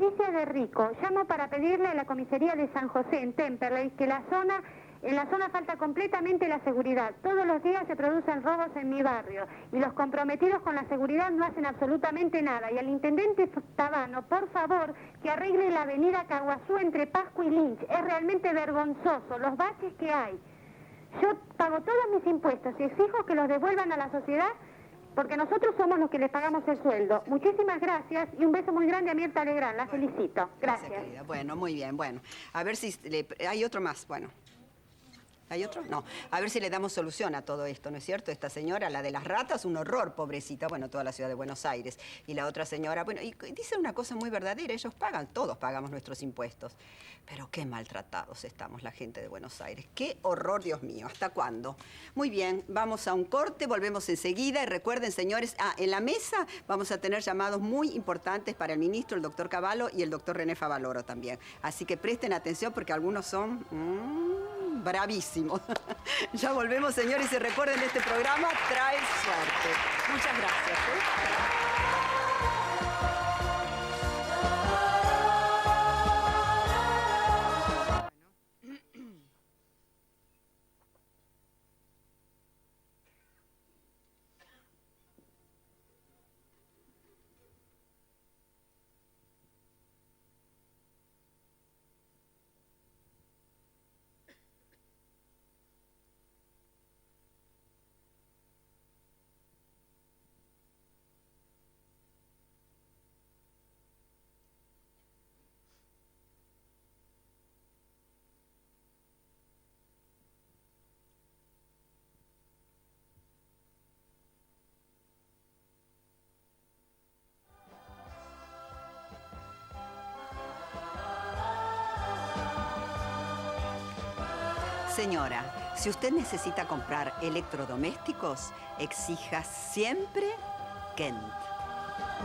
Patricia de Rico. Llamo para pedirle a la comisaría de San José, en Temperley, que en la zona falta completamente la seguridad. Todos los días se producen robos en mi barrio y los comprometidos con la seguridad no hacen absolutamente nada. Y al intendente Tabano, por favor, que arregle la avenida Caguazú entre Pascua y Lynch. Es realmente vergonzoso los baches que hay. Yo pago todos mis impuestos y exijo que los devuelvan a la sociedad, porque nosotros somos los que les pagamos el sueldo. Muchísimas gracias y un beso muy grande a Mirta Legrand. La felicito. Gracias. Querida. Bueno, muy bien. Bueno, a ver si... hay otro más. Bueno. ¿Hay otro? No. A ver si le damos solución a todo esto, ¿no es cierto? Esta señora, la de las ratas, un horror, pobrecita. Bueno, toda la ciudad de Buenos Aires. Y la otra señora, bueno, y dice una cosa muy verdadera. Ellos pagan, todos pagamos nuestros impuestos. Pero qué maltratados estamos la gente de Buenos Aires. Qué horror, Dios mío. ¿Hasta cuándo? Muy bien, vamos a un corte, volvemos enseguida. Y recuerden, señores, en la mesa vamos a tener llamados muy importantes para el ministro, el doctor Cavallo y el doctor René Favaloro también. Así que presten atención porque algunos son... bravísimos. Ya volvemos, señores, y recuerden, este programa trae suerte. Muchas gracias. Señora, si usted necesita comprar electrodomésticos, exija siempre Kent.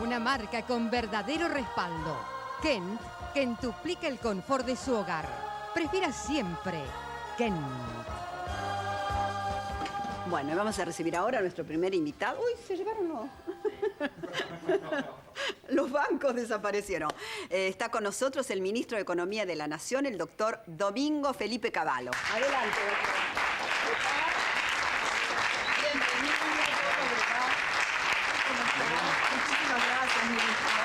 Una marca con verdadero respaldo. Kent, quintuplica el confort de su hogar. Prefiera siempre Kent. Bueno, vamos a recibir ahora a nuestro primer invitado. Uy, se llevaron los bancos desaparecieron. Está con nosotros el ministro de Economía de la Nación, el doctor Domingo Felipe Cavallo. Adelante, doctor. Bienvenido. Muchísimas gracias, ministro.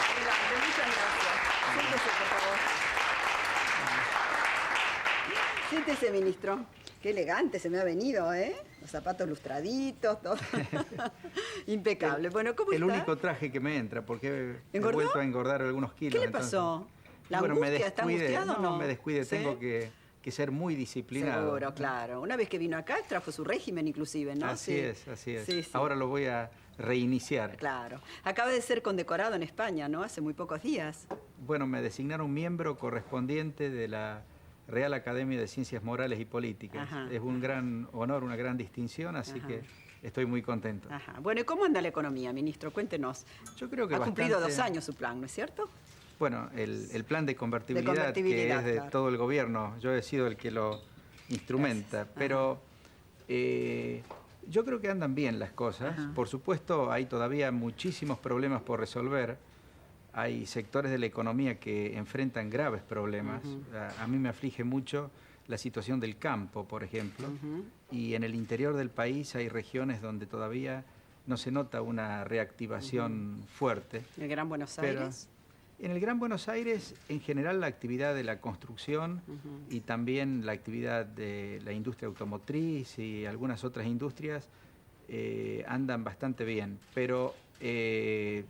Adelante, muchas gracias. Siéntese, por favor. Siéntese, ministro. Qué elegante se me ha venido, ¿eh? Los zapatos lustraditos, todo. Impecable. Bueno, ¿cómo está? El único traje que me entra, porque he ¿Engordó? vuelto a engordar algunos kilos. ¿Qué le pasó? ¿La angustia? ¿Está angustiado o no? No, me descuide. ¿Sí? Tengo que ser muy disciplinado. Seguro, claro. Una vez que vino acá, trajo su régimen inclusive, ¿no? Así es, así es. Sí, sí. Ahora lo voy a reiniciar. Claro. Acaba de ser condecorado en España, ¿no? Hace muy pocos días. Bueno, me designaron miembro correspondiente de la Real Academia de Ciencias Morales y Políticas. Ajá. Es un gran honor, una gran distinción, así Ajá. que estoy muy contento. Ajá. Bueno, ¿y cómo anda la economía, ministro? Cuéntenos. Yo creo que Ha cumplido bastante... 2 años su plan, ¿no es cierto? Bueno, el plan de convertibilidad, que es de claro. todo el gobierno, yo he sido el que lo instrumenta, Gracias. pero yo creo que andan bien las cosas. Ajá. Por supuesto, hay todavía muchísimos problemas por resolver. Hay sectores de la economía que enfrentan graves problemas. A mí me aflige mucho la situación del campo, por ejemplo, y en el interior del país hay regiones donde todavía no se nota una reactivación fuerte. El Gran Buenos Pero Aires. en el Gran Buenos Aires, en general, la actividad de la construcción y también la actividad de la industria automotriz y algunas otras industrias andan bastante bien, pero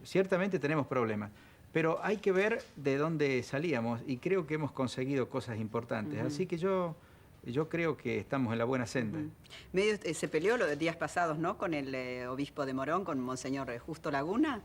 ciertamente tenemos problemas. Pero hay que ver de dónde salíamos y creo que hemos conseguido cosas importantes. Así que yo creo que estamos en la buena senda. Medio se peleó los días pasados, ¿no? Con el obispo de Morón, con Monseñor Justo Laguna.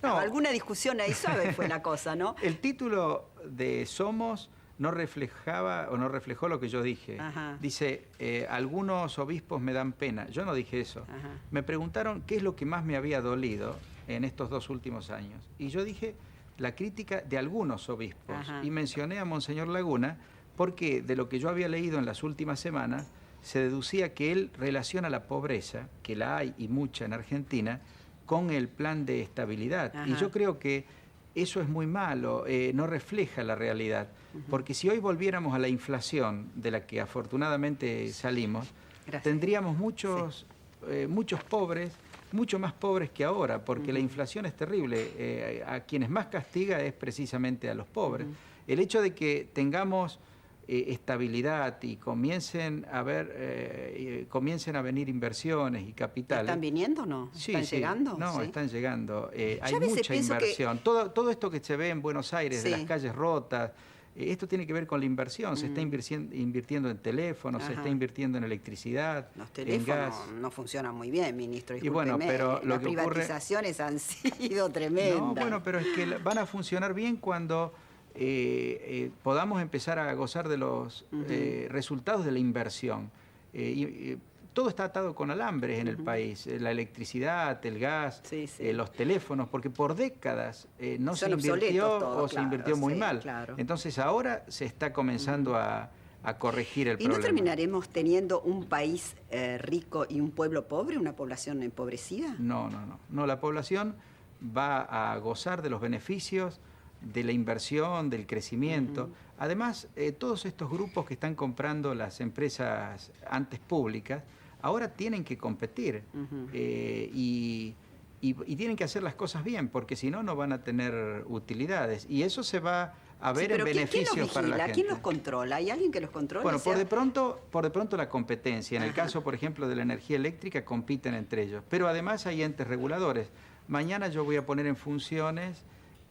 No. Alguna discusión ahí suave fue la cosa, ¿no? El título de Somos no reflejaba o no reflejó lo que yo dije. Ajá. Dice, algunos obispos me dan pena. Yo no dije eso. Ajá. Me preguntaron qué es lo que más me había dolido en estos 2 últimos años. Y yo dije la crítica de algunos obispos. Ajá. Y mencioné a Monseñor Laguna porque de lo que yo había leído en las últimas semanas se deducía que él relaciona la pobreza, que la hay y mucha en Argentina, con el plan de estabilidad. Ajá. Y yo creo que eso es muy malo, no refleja la realidad. Porque si hoy volviéramos a la inflación de la que afortunadamente salimos, Gracias. tendríamos muchos pobres, mucho más pobres que ahora, porque la inflación es terrible. A quienes más castiga es precisamente a los pobres. El hecho de que tengamos estabilidad y comiencen a venir inversiones y capitales. ¿Están viniendo o no? Sí, ¿Están sí. llegando? No, Sí. están llegando. Yo Hay a veces mucha pienso que- inversión. Todo esto que se ve en Buenos Aires, de Sí. las calles rotas, esto tiene que ver con la inversión. Se está invirtiendo en teléfonos, se Ajá. está invirtiendo en electricidad, Los en teléfonos gas. no funcionan muy bien, ministro. Y bueno, Discúlpeme, pero lo las que ocurre- privatizaciones han sido tremendas. No, bueno, pero es que van a funcionar bien cuando podamos empezar a gozar de los resultados de la inversión. Todo está atado con alambres en el país, la electricidad, el gas, Sí, sí. los teléfonos, porque por décadas no se Son invirtió obsoletos todos, o se claro, invirtió muy sí, mal. claro. Entonces ahora se está comenzando a corregir el ¿Y problema. no terminaremos teniendo un país rico y un pueblo pobre, una población empobrecida? No, la población va a gozar de los beneficios de la inversión, del crecimiento. Además, todos estos grupos que están comprando las empresas antes públicas, ahora tienen que competir y tienen que hacer las cosas bien, porque si no, no van a tener utilidades. Y eso se va a ver en beneficios ¿quién los para la vigila? gente. ¿Quién los controla? ¿Hay alguien que los controla? Bueno, O sea, por de pronto la competencia. En el caso, por ejemplo, de la energía eléctrica, compiten entre ellos. Pero además hay entes reguladores. Mañana yo voy a poner en funciones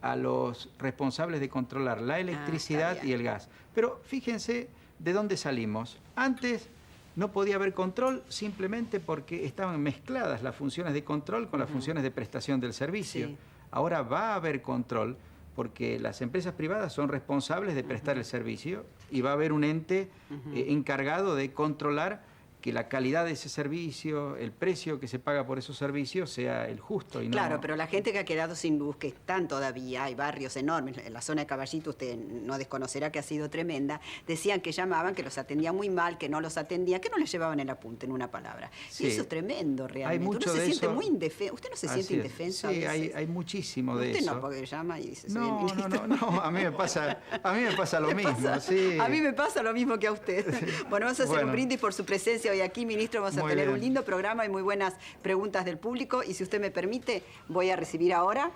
a los responsables de controlar la electricidad está bien. y el gas. Pero fíjense de dónde salimos. Antes no podía haber control simplemente porque estaban mezcladas las funciones de control con las funciones de prestación del servicio. Sí. Ahora va a haber control porque las empresas privadas son responsables de prestar el servicio y va a haber un ente encargado de controlar que la calidad de ese servicio, el precio que se paga por esos servicios sea el justo. Y no... Claro, pero la gente que ha quedado sin luz, que están todavía, hay barrios enormes, en la zona de Caballito usted no desconocerá que ha sido tremenda, decían que llamaban, que los atendían muy mal, que no los atendían, que no les llevaban el apunte en una palabra. Sí. Y eso es tremendo realmente. Hay mucho Uno se de siente eso. muy indefenso. ¿Usted no se siente Así es. indefenso? Sí, a veces? hay muchísimo de Usted eso. no, porque llama y dice, soy el No, ministro. no, a mí me pasa lo ¿Le mismo. pasa? Sí. A mí me pasa lo mismo que a usted. Bueno, vamos a hacer un Bueno. brindis por su presencia hoy aquí, ministro. Vamos a Muy tener bien. un lindo programa y muy buenas preguntas del público. Y si usted me permite, voy a recibir ahora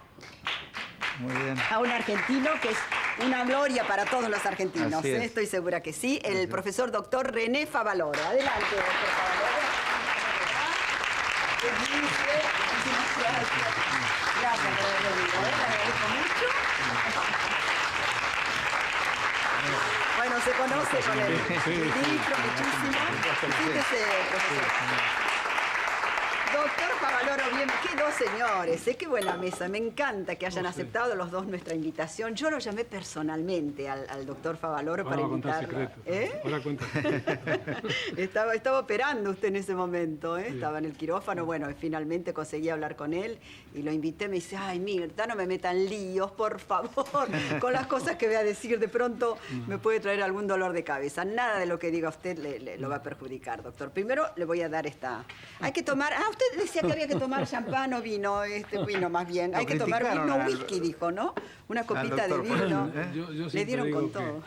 Muy bien. a un argentino que es una gloria para todos los argentinos. Así es. Estoy segura que sí. El Así es. profesor doctor René Favaloro. Adelante, doctor Favaloro. Muchísimas gracias. Gracias por haber venido. Le agradezco mucho. Bueno, se conoce con el ministro muchísimo. Siéntese, profesor. Doctor Favaloro, bien, qué dos señores, qué buena mesa. Me encanta que hayan aceptado los dos nuestra invitación. Yo lo llamé personalmente al doctor Favaloro para invitarlo. Ahora cuenta. Estaba operando usted en ese momento, ¿eh? Estaba en el quirófano. Bueno, finalmente conseguí hablar con él y lo invité. Me dice, ay, Mirta, no me metan líos, por favor, con las cosas que voy a decir. De pronto me puede traer algún dolor de cabeza. Nada de lo que diga usted lo va a perjudicar, doctor. Primero le voy a dar esta... Hay que tomar... Ah, usted decía que había que tomar champán o vino, vino más bien. Hay que tomar vino, whisky, dijo, ¿no? Una copita de doctor por vino. eso, ¿eh? Yo Le siempre dieron digo con que, todo.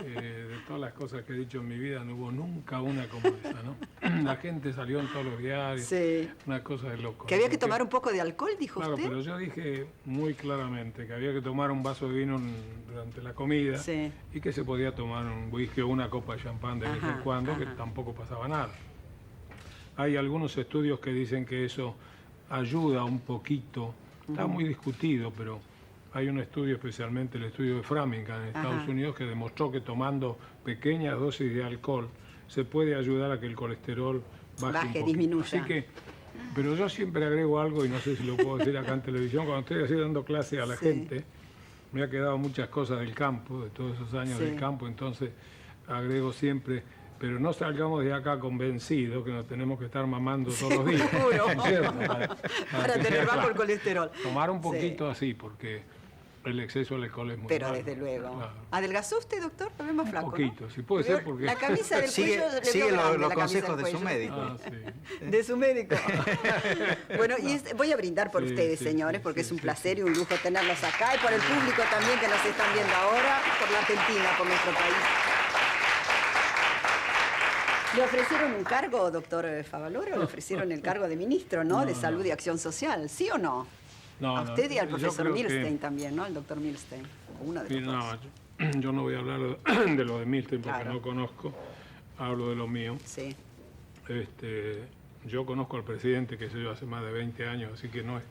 de todas las cosas que he dicho en mi vida, no hubo nunca una como esa, ¿no? La gente salió en todos los diarios. Sí. Una cosa de loco. Que había que Porque- tomar un poco de alcohol, dijo Claro, usted. pero yo dije muy claramente que había que tomar un vaso de vino durante la comida Sí. y que se podía tomar un whisky o una copa de champán de vez Ajá, en cuando, que ajá. tampoco pasaba nada. Hay algunos estudios que dicen que eso ayuda un poquito, está muy discutido, pero hay un estudio, especialmente el estudio de Framingham en Estados Ajá. Unidos, que demostró que tomando pequeñas dosis de alcohol se puede ayudar a que el colesterol baje un poquito. disminuya. Así que, pero yo siempre agrego algo, y no sé si lo puedo decir acá en televisión, cuando estoy así dando clase a la Sí. gente, me ha quedado muchas cosas del campo, de todos esos años Sí. del campo, entonces agrego siempre, pero no salgamos de acá convencidos que nos tenemos que estar mamando todos los días. Seguro. ¿Cierto? Para que tener sea bajo el claro. colesterol. Tomar un Sí. poquito así, porque El exceso de alcohol es muy Pero malo. desde luego. Claro. ¿Adelgazó usted, doctor? Lo veo más flaco, Un poquito, ¿no? sí puede Veo ser porque... La camisa del Sigue, cuello le sigue veo grande, los la camisa consejos del de su cuello. médico. Ah, sí. De su médico. Bueno, y voy a brindar por Sí, ustedes, sí, señores, sí, porque sí, es un sí, placer y un lujo tenerlos acá, y por el público también que nos están viendo ahora, por la Argentina, por nuestro país. ¿Le ofrecieron un cargo, doctor Favaloro? Le ofrecieron el cargo de ministro, ¿no? De Salud y Acción Social, ¿sí o no? No, A no, usted y al yo profesor creo que- Milstein también, ¿no? Al doctor Milstein. Uno de Sí, los no, dos. yo no voy a hablar de lo de Milstein porque Claro. no conozco, hablo de lo mío. Sí. Yo conozco al presidente, que sé yo, hace más de 20 años, así que no es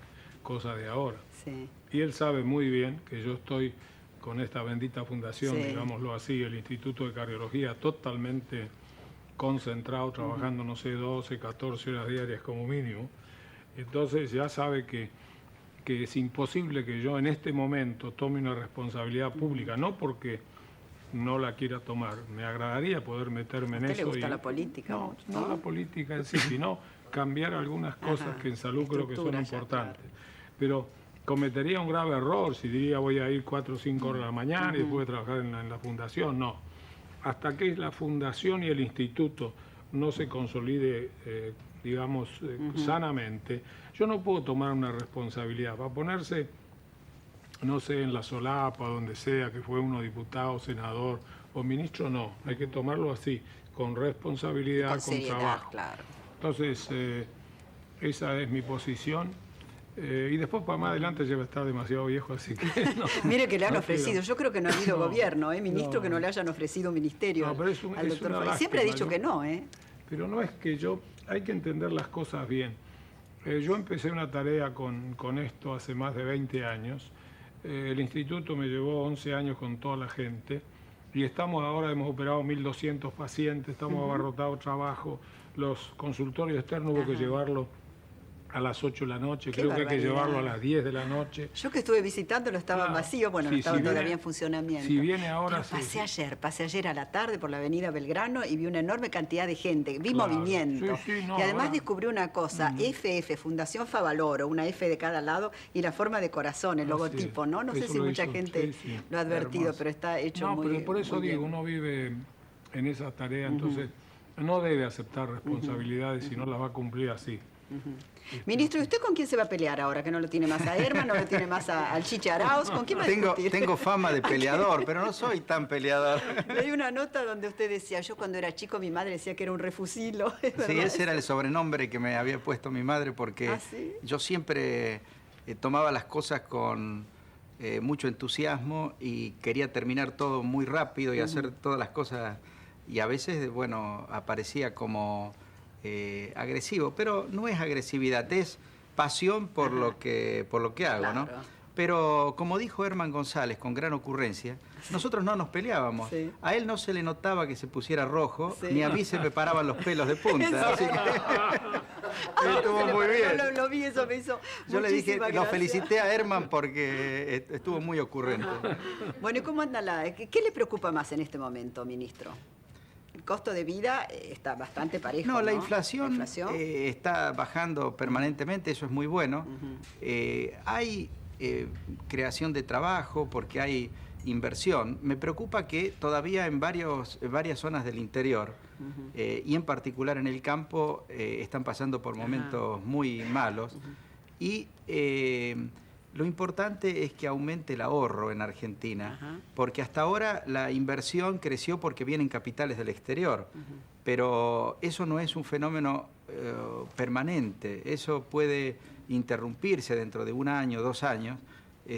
cosa de ahora. Sí. Y él sabe muy bien que yo estoy con esta bendita fundación, Sí. digámoslo así, el Instituto de Cardiología, totalmente concentrado, trabajando, no sé, 12, 14 horas diarias como mínimo. Entonces ya sabe que es imposible que yo en este momento tome una responsabilidad pública, no porque no la quiera tomar. Me agradaría poder meterme ¿A en usted le eso. gusta la política No, mucho, no no? la política en sí, sino cambiar algunas cosas Ajá, que en salud creo que son estructura ya, importantes. Pero cometería un grave error si diría voy a ir 4 o 5 horas a la mañana y después de trabajar en la fundación. No. Hasta que la fundación y el instituto no se consolide, digamos, sanamente, yo no puedo tomar una responsabilidad. Va a ponerse, no sé, en la solapa, donde sea, que fue uno diputado, senador o ministro, no. Hay que tomarlo así, con responsabilidad, Con con seriedad, trabajo. claro. Entonces, esa es mi posición. Y después para más adelante ya va a estar demasiado viejo, así que no. Mire que le han no ofrecido, quiero. yo creo que no ha habido No, gobierno, ministro, no. que no le hayan ofrecido un ministerio No, pero es al doctor una Favaloro. Siempre ha dicho lástima, que no, ¿eh? Pero no es que hay que entender las cosas bien. Yo empecé una tarea con esto hace más de 20 años. El instituto me llevó 11 años con toda la gente y hemos operado 1.200 pacientes, estamos abarrotados de trabajo. Los consultorios externos hubo que Ajá. llevarlo a las 8 de la noche, Qué creo que hay que barbaridad. llevarlo a las 10 de la noche. Yo que estuve visitándolo estaba Claro. vacío, bueno, no Sí, estaba si viene- todavía en funcionamiento. si viene ahora, Pero sí. pasé ayer a la tarde por la avenida Belgrano y vi una enorme cantidad de gente, vi Claro. movimiento. Sí, sí, no, y además ahora- descubrí una cosa, FF, Fundación Favaloro, una F de cada lado y la forma de corazón, el Así logotipo, es. ¿no? No sé Eso si lo mucha hizo, gente sí, sí. lo ha advertido, Hermoso. pero está hecho No, muy pero por eso muy digo, bien. uno vive en esa tarea, entonces no debe aceptar responsabilidades si no las va a cumplir así. Ministro, ¿y usted con quién se va a pelear ahora? Que no lo tiene más a Herman, no lo tiene más al Chiche Arauz, ¿con quién va a discutir? Tengo fama de peleador, pero no soy tan peleador. Leí una nota donde usted decía, yo cuando era chico mi madre decía que era un refusilo. ¿Es Sí, verdad ese era eso? el sobrenombre que me había puesto mi madre porque ¿Ah, sí? yo siempre tomaba las cosas con mucho entusiasmo y quería terminar todo muy rápido y hacer todas las cosas y a veces, bueno, aparecía como agresivo, pero no es agresividad, es pasión por lo que hago, ¿no? Claro. Pero como dijo Herman González con gran ocurrencia, nosotros no nos peleábamos. Sí. A él no se le notaba que se pusiera rojo, Sí. ni a mí se me paraban los pelos de punta. Así que estuvo Se le muy paró, bien. Lo vi, eso me hizo Yo le dije, muchísima lo gracia. felicité a Herman porque estuvo muy ocurrente. Bueno, ¿y cómo anda qué le preocupa más en este momento, ministro? El costo de vida está bastante parejo, No, ¿no? la inflación, ¿La inflación? está bajando permanentemente, eso es muy bueno. Hay creación de trabajo porque hay inversión. Me preocupa que todavía en varias zonas del interior y en particular en el campo están pasando por momentos muy malos. Y lo importante es que aumente el ahorro en Argentina, Ajá. porque hasta ahora la inversión creció porque vienen capitales del exterior, pero eso no es un fenómeno permanente, eso puede interrumpirse dentro de 1 año, 2 años.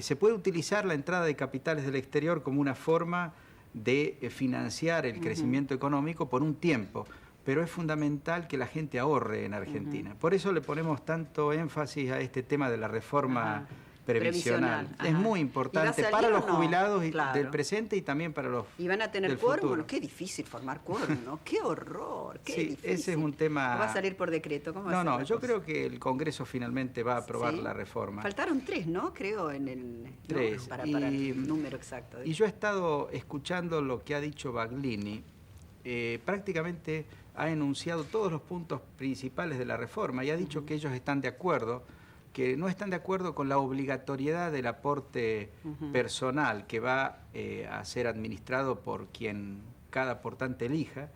Se puede utilizar la entrada de capitales del exterior como una forma de financiar el crecimiento económico por un tiempo, pero es fundamental que la gente ahorre en Argentina. Por eso le ponemos tanto énfasis a este tema de la reforma Ajá. previsional. Previsional, Es ajá. muy ¿Y va importante a salir para o los no? jubilados Claro. del presente y también para los ¿Y van a tener del quórum? futuro. Bueno, qué difícil formar quórum, ¿no? ¡Qué horror! ¡Qué Sí, difícil! ese es un tema... ¿O va a salir por decreto? ¿Cómo va a No, ser no, la yo cosa? creo que el Congreso finalmente va a aprobar ¿Sí? la reforma. Faltaron 3, ¿no? Creo en el... ¿no? 3. Para el número exacto. Y yo he estado escuchando lo que ha dicho Baglini. Prácticamente ha enunciado todos los puntos principales de la reforma y ha dicho que ellos están de acuerdo, que no están de acuerdo con la obligatoriedad del aporte personal que va a ser administrado por quien cada aportante elija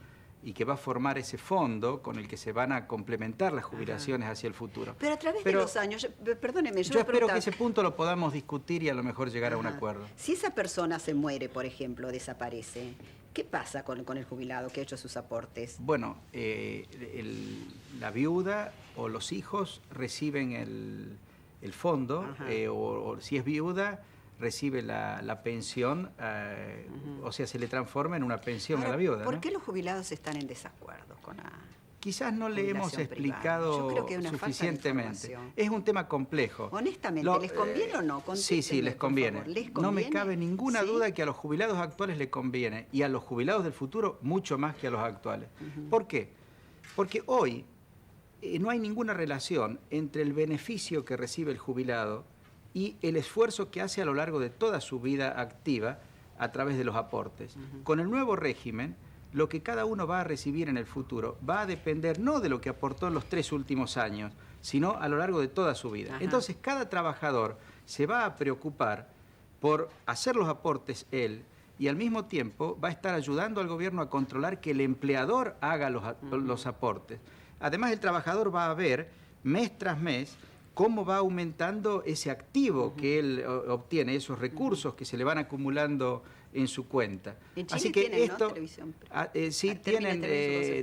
y que va a formar ese fondo con el que se van a complementar las jubilaciones hacia el futuro. Pero a través de los años, perdóneme, yo espero que ese punto lo podamos discutir y a lo mejor llegar a un acuerdo. Si esa persona se muere, por ejemplo, desaparece, ¿qué pasa con el jubilado que ha hecho sus aportes? Bueno, la viuda o los hijos reciben el fondo, o si es viuda, recibe la pensión, o sea, se le transforma en una pensión. Ahora, a la viuda. ¿Por qué los jubilados están en desacuerdo con la Quizás no le hemos explicado Yo creo que hay una suficientemente. Es un tema complejo. Honestamente, ¿les conviene o no? Sí, les conviene. ¿Les conviene? No me cabe ninguna duda que a los jubilados actuales les conviene y a los jubilados del futuro mucho más que a los actuales. ¿Por qué? Porque hoy no hay ninguna relación entre el beneficio que recibe el jubilado y el esfuerzo que hace a lo largo de toda su vida activa a través de los aportes. Con el nuevo régimen, lo que cada uno va a recibir en el futuro va a depender no de lo que aportó en los 3 últimos años, sino a lo largo de toda su vida. Entonces, cada trabajador se va a preocupar por hacer los aportes él y al mismo tiempo va a estar ayudando al gobierno a controlar que el empleador haga los aportes. Además, el trabajador va a ver mes tras mes cómo va aumentando ese activo que él obtiene, esos recursos que se le van acumulando en su cuenta. En Chile así que tienen, esto, ¿no? Televisión. Sí,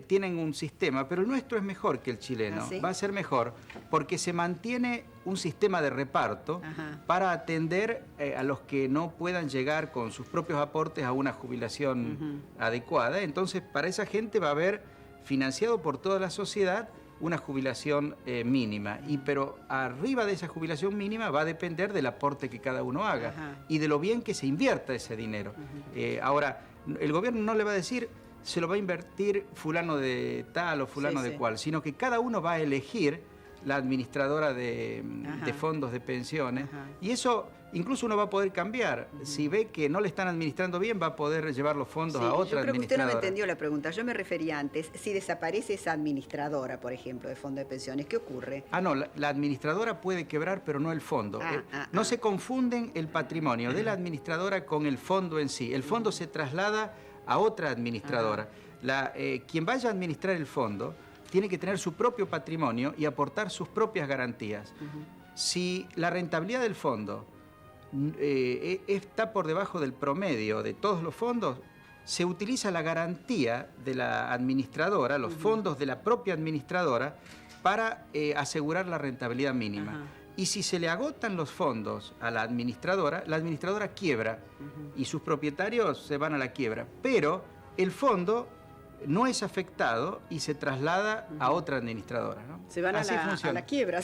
tienen un sistema, pero el nuestro es mejor que el chileno. ¿Ah, sí? Va a ser mejor porque se mantiene un sistema de reparto para atender a los que no puedan llegar con sus propios aportes a una jubilación adecuada. Entonces, para esa gente va a haber financiado por toda la sociedad una jubilación mínima, pero arriba de esa jubilación mínima va a depender del aporte que cada uno haga y de lo bien que se invierta ese dinero. Ahora, el gobierno no le va a decir se lo va a invertir fulano de tal o fulano de cual, sino que cada uno va a elegir la administradora de fondos de pensiones y eso incluso uno va a poder cambiar. Si ve que no le están administrando bien, va a poder llevar los fondos a otra administradora. Yo creo que usted no me entendió la pregunta. Yo me refería antes, si desaparece esa administradora, por ejemplo, de fondo de pensiones, ¿qué ocurre? No, la administradora puede quebrar, pero no el fondo. No se confunden el patrimonio de la administradora con el fondo en sí. El fondo se traslada a otra administradora. Quien vaya a administrar el fondo tiene que tener su propio patrimonio y aportar sus propias garantías. Si la rentabilidad del fondo está por debajo del promedio de todos los fondos, se utiliza la garantía de la administradora, los fondos de la propia administradora, para asegurar la rentabilidad mínima. Y si se le agotan los fondos a la administradora quiebra y sus propietarios se van a la quiebra. Pero el fondo no es afectado y se traslada a otra administradora, ¿no? Se van a la quiebra.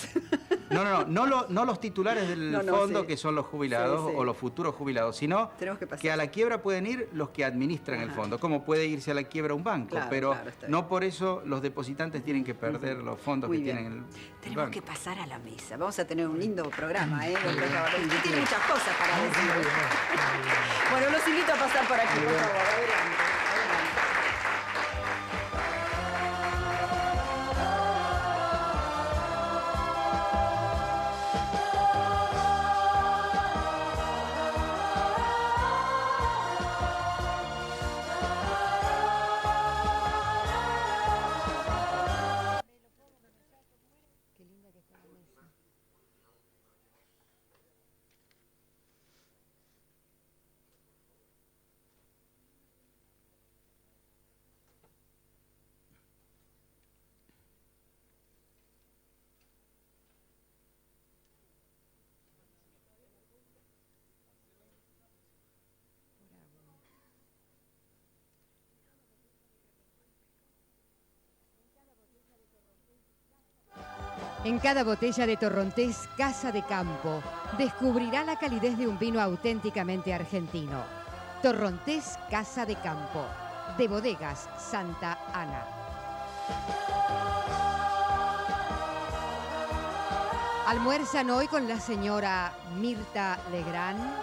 No los titulares del fondo, que son los jubilados o los futuros jubilados, sino que a la quiebra pueden ir los que administran el fondo, como puede irse a la quiebra un banco, pero no por eso los depositantes tienen que perder los fondos que tienen en el banco. Tenemos que pasar a la mesa. Vamos a tener un lindo programa, ¿eh? Usted tiene muchas cosas para decir. Bueno, los invito a pasar por aquí, por favor. Adelante. En cada botella de Torrontés Casa de Campo descubrirá la calidez de un vino auténticamente argentino. Torrontés Casa de Campo, de Bodegas Santa Ana. Almuerzan hoy con la señora Mirta Legrand.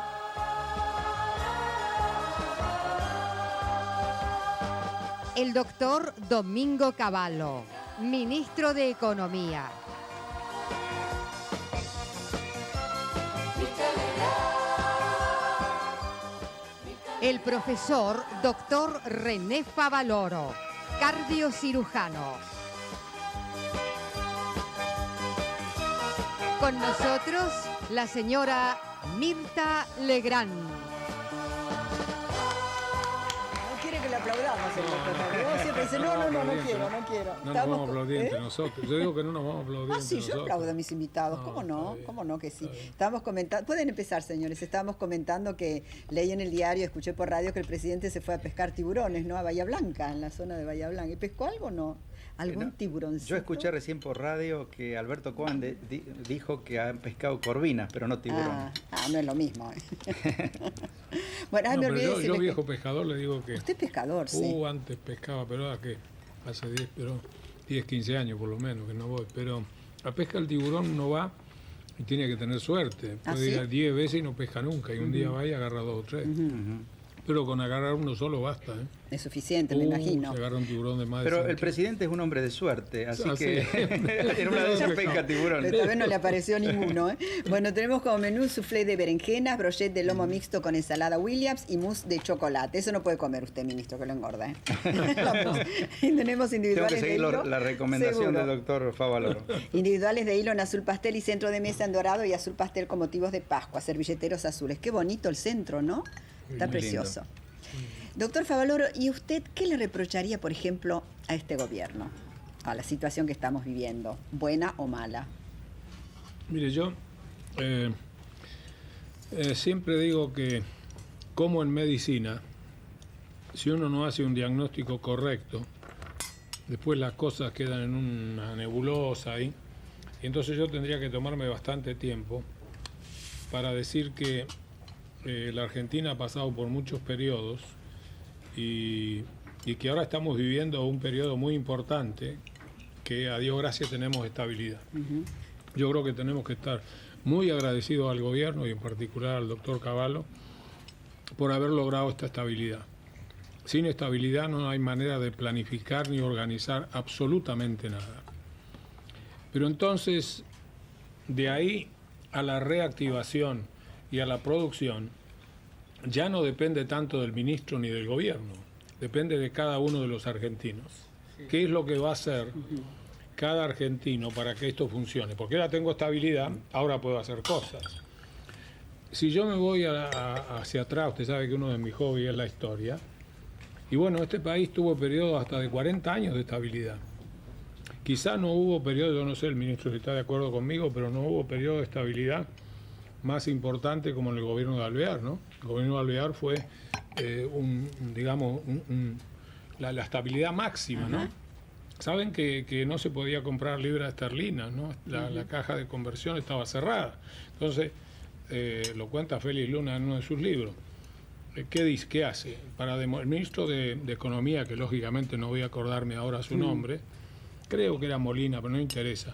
El doctor Domingo Cavallo, ministro de Economía. el profesor Dr. René Favaloro, cardiocirujano. Con nosotros, la señora Mirta Legrand. Que le aplaudamos el doctor Favaloro. Siempre dice, no quiero. No nos vamos a aplaudir entre nosotros. Yo digo que no nos vamos a aplaudir entre Sí, nosotros. yo aplaudo a mis invitados. ¿Cómo no que sí? Estábamos comentando, pueden empezar, señores. Estábamos comentando que leí en el diario, escuché por radio que el presidente se fue a pescar tiburones, ¿no? A Bahía Blanca, en la zona de Bahía Blanca. ¿Y pescó algo o no? ¿Algún tiburoncito? Yo escuché recién por radio que Alberto Coan dijo que han pescado corvinas, pero no tiburones. No es lo mismo. Bueno, No, me pero olvidé yo viejo pescador le digo que... Usted es pescador, sí. Antes pescaba, pero ahora que hace 10, 15 años por lo menos que no voy. Pero a pesca el tiburón no va y tiene que tener suerte. Puede ir a 10 veces y no pesca nunca. Y un día va y agarra 2 o 3. Pero con agarrar uno solo basta, ¿eh? Es suficiente, me imagino. Se agarra un tiburón de más de Pero 100 el presidente es un hombre de suerte, así que sí. en una de esas pesca tiburones. Esta vez no le apareció ninguno, ¿eh? Bueno, tenemos como menú soufflé de berenjenas, brochet de lomo mixto con ensalada Williams y mousse de chocolate. Eso no puede comer usted, ministro, que lo engorda, ¿eh? Y tenemos Tengo individuales que seguir de hilo. la recomendación Seguro. del doctor Favaloro. Individuales de hilo en azul pastel y centro de mesa en dorado y azul pastel con motivos de Pascua, servilleteros azules. Qué bonito el centro, ¿no? Está Muy precioso. Doctor Favaloro, ¿y usted qué le reprocharía, por ejemplo, a este gobierno? A la situación que estamos viviendo, buena o mala. Mire, yo siempre digo que, como en medicina, si uno no hace un diagnóstico correcto, después las cosas quedan en una nebulosa ahí. Y entonces yo tendría que tomarme bastante tiempo para decir que la Argentina ha pasado por muchos periodos y que ahora estamos viviendo un periodo muy importante que a Dios gracias tenemos estabilidad. Yo creo que tenemos que estar muy agradecidos al gobierno y en particular al doctor Cavallo por haber logrado esta estabilidad. Sin estabilidad no hay manera de planificar ni organizar absolutamente nada. Pero entonces, de ahí a la reactivación y a la producción, ya no depende tanto del ministro ni del gobierno, depende de cada uno de los argentinos. ¿Qué es lo que va a hacer cada argentino para que esto funcione? Porque ahora tengo estabilidad, ahora puedo hacer cosas. Si yo me voy hacia atrás, usted sabe que uno de mis hobbies es la historia, y bueno, este país tuvo periodos hasta de 40 años de estabilidad. Quizá no hubo periodo, yo no sé el ministro si está de acuerdo conmigo, pero no hubo periodo de estabilidad más importante como en el gobierno de Alvear, ¿no? El gobierno de Alvear fue, la estabilidad máxima, ¿no? Saben que no se podía comprar libras esterlinas, ¿no? La caja de conversión estaba cerrada. Entonces, lo cuenta Félix Luna en uno de sus libros. ¿Qué dice? ¿Qué hace? El ministro de Economía, que lógicamente no voy a acordarme ahora su nombre, creo que era Molina, pero no interesa,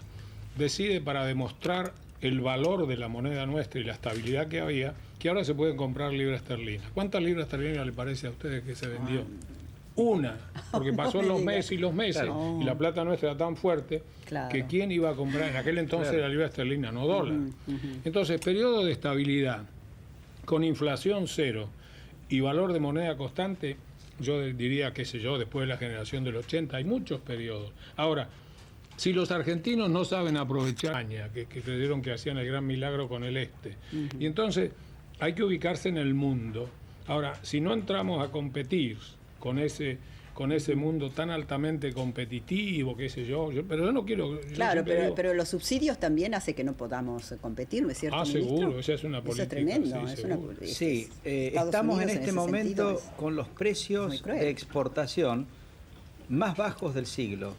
decide para demostrar el valor de la moneda nuestra y la estabilidad que había, que ahora se pueden comprar libras esterlinas. ¿Cuántas libras esterlinas le parece a ustedes que se vendió? Una, porque pasó los meses y los meses, y la plata nuestra era tan fuerte que quién iba a comprar en aquel entonces la libra esterlina, no dólar. Entonces, periodo de estabilidad, con inflación cero y valor de moneda constante, yo diría, qué sé yo, después de la generación del 80, hay muchos periodos. Ahora, si los argentinos no saben aprovechar que creyeron que hacían el gran milagro con el este, y entonces hay que ubicarse en el mundo. Ahora, si no entramos a competir con ese mundo tan altamente competitivo, qué sé yo, pero yo no quiero... Claro, pero los subsidios también hacen que no podamos competir, ¿no es cierto, ministro? Seguro, esa es una política. Eso es tremendo. Sí, estamos en este momento con los precios de exportación más bajos del siglo.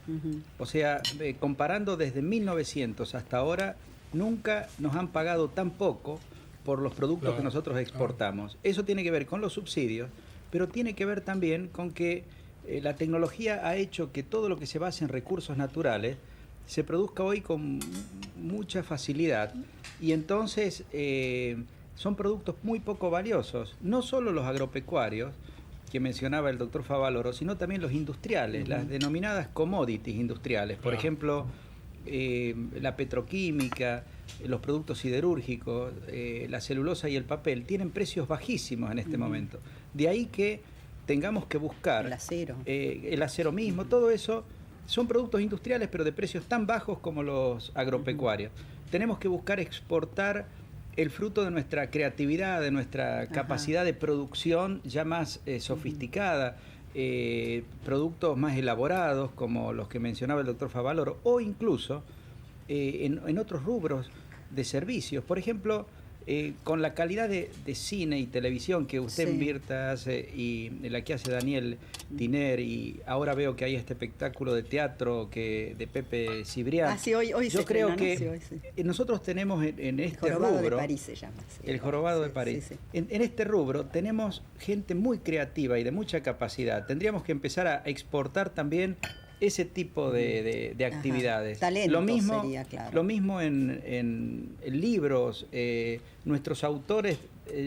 O sea, comparando desde 1900 hasta ahora, nunca nos han pagado tan poco por los productos que nosotros exportamos. Eso tiene que ver con los subsidios, pero tiene que ver también con que la tecnología ha hecho que todo lo que se basa en recursos naturales se produzca hoy con mucha facilidad, y entonces son productos muy poco valiosos, no solo los agropecuarios, que mencionaba el doctor Favaloro, sino también los industriales, las denominadas commodities industriales. Por ejemplo, la petroquímica, los productos siderúrgicos, la celulosa y el papel tienen precios bajísimos en este momento. De ahí que tengamos que buscar... el acero mismo, todo eso son productos industriales, pero de precios tan bajos como los agropecuarios. Tenemos que buscar exportar el fruto de nuestra creatividad, de nuestra capacidad de producción ya más sofisticada, productos más elaborados como los que mencionaba el doctor Favaloro, o incluso en otros rubros de servicios. Por ejemplo, con la calidad de cine y televisión que usted, Mirta, hace, y la que hace Daniel Tiner, y ahora veo que hay este espectáculo de teatro de Pepe Cibrián. Hoy yo creo que nosotros tenemos en este rubro... El Jorobado de París se llama. El Jorobado de París. En este rubro tenemos gente muy creativa y de mucha capacidad. Tendríamos que empezar a exportar también ese tipo de actividades. Talento lo mismo, sería, claro. Lo mismo en libros. Nuestros autores,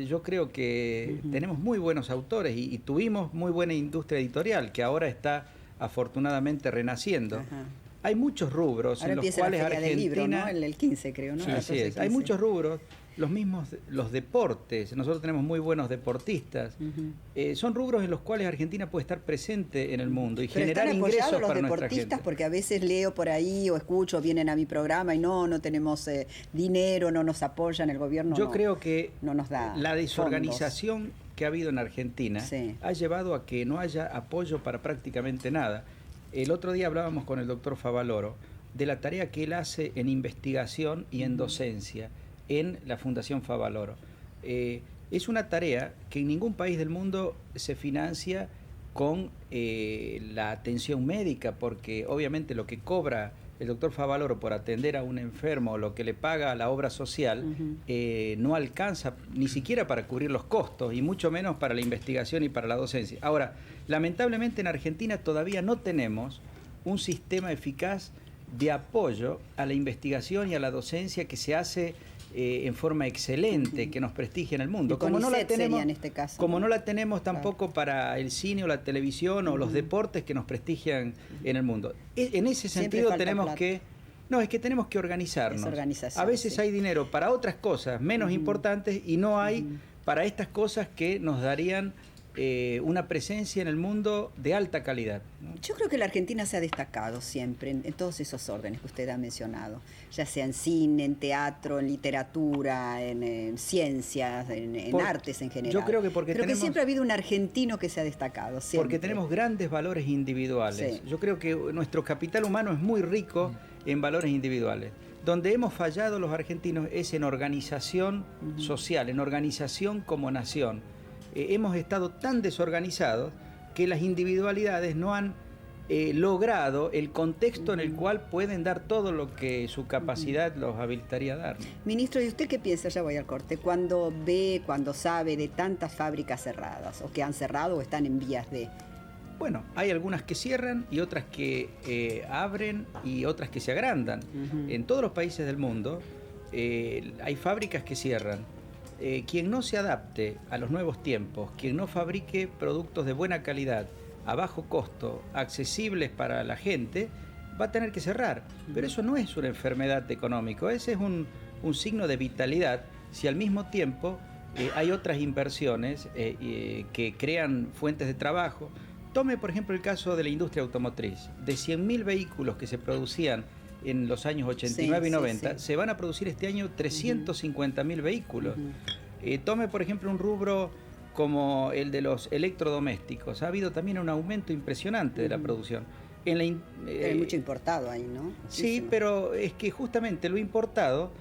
yo creo que tenemos muy buenos autores y tuvimos muy buena industria editorial que ahora está afortunadamente renaciendo. Hay muchos rubros ahora en los cuales la Feria Argentina... del libro, ¿no? El 15 creo, ¿no? Sí, así es. Hay muchos rubros. Los deportes, nosotros tenemos muy buenos deportistas, son rubros en los cuales Argentina puede estar presente en el mundo y generar ingresos para nuestra gente. ¿Están apoyados los deportistas? Porque a veces leo por ahí o escucho, vienen a mi programa y no tenemos dinero, no nos apoyan, el gobierno Yo creo que no nos da la desorganización fondos que ha habido en Argentina ha llevado a que no haya apoyo para prácticamente nada. El otro día hablábamos con el doctor Favaloro de la tarea que él hace en investigación y en docencia en la Fundación Favaloro. Es una tarea que en ningún país del mundo se financia con la atención médica, porque obviamente lo que cobra el doctor Favaloro por atender a un enfermo, lo que le paga la obra social, no alcanza ni siquiera para cubrir los costos, y mucho menos para la investigación y para la docencia. Ahora, lamentablemente en Argentina todavía no tenemos un sistema eficaz de apoyo a la investigación y a la docencia que se hace en forma excelente, que nos prestigia en el mundo. Como no la tenemos en este caso, como no la tenemos tampoco para el cine o la televisión o los deportes que nos prestigian en el mundo. En ese sentido tenemos que... No, es que tenemos que organizarnos. A veces hay dinero para otras cosas menos importantes y no hay para estas cosas que nos darían una presencia en el mundo de alta calidad, ¿no? Yo creo que la Argentina se ha destacado siempre en todos esos órdenes que usted ha mencionado, ya sea en cine, en teatro, en literatura, en ciencias, en artes en general. Yo creo que que siempre ha habido un argentino que se ha destacado. Siempre. Porque tenemos grandes valores individuales. Yo creo que nuestro capital humano es muy rico en valores individuales. Donde hemos fallado los argentinos es en organización social, en organización como nación. Hemos estado tan desorganizados que las individualidades no han logrado el contexto en el cual pueden dar todo lo que su capacidad los habilitaría a dar, ¿no? Ministro, ¿y usted qué piensa? Ya voy al corte. Cuando sabe de tantas fábricas cerradas, o que han cerrado o están en vías de... Bueno, hay algunas que cierran y otras que abren y otras que se agrandan. En todos los países del mundo hay fábricas que cierran. Quien no se adapte a los nuevos tiempos, quien no fabrique productos de buena calidad, a bajo costo, accesibles para la gente, va a tener que cerrar. Pero eso no es una enfermedad económica, ese es un signo de vitalidad, si al mismo tiempo hay otras inversiones que crean fuentes de trabajo. Tome, por ejemplo, el caso de la industria automotriz. De 100.000 vehículos que se producían en los años 89 y 90, se van a producir este año 350.000 vehículos. Tome, por ejemplo, un rubro como el de los electrodomésticos. Ha habido también un aumento impresionante de la producción. Pero hay mucho importado ahí, ¿no? Sí, pero es que justamente lo importado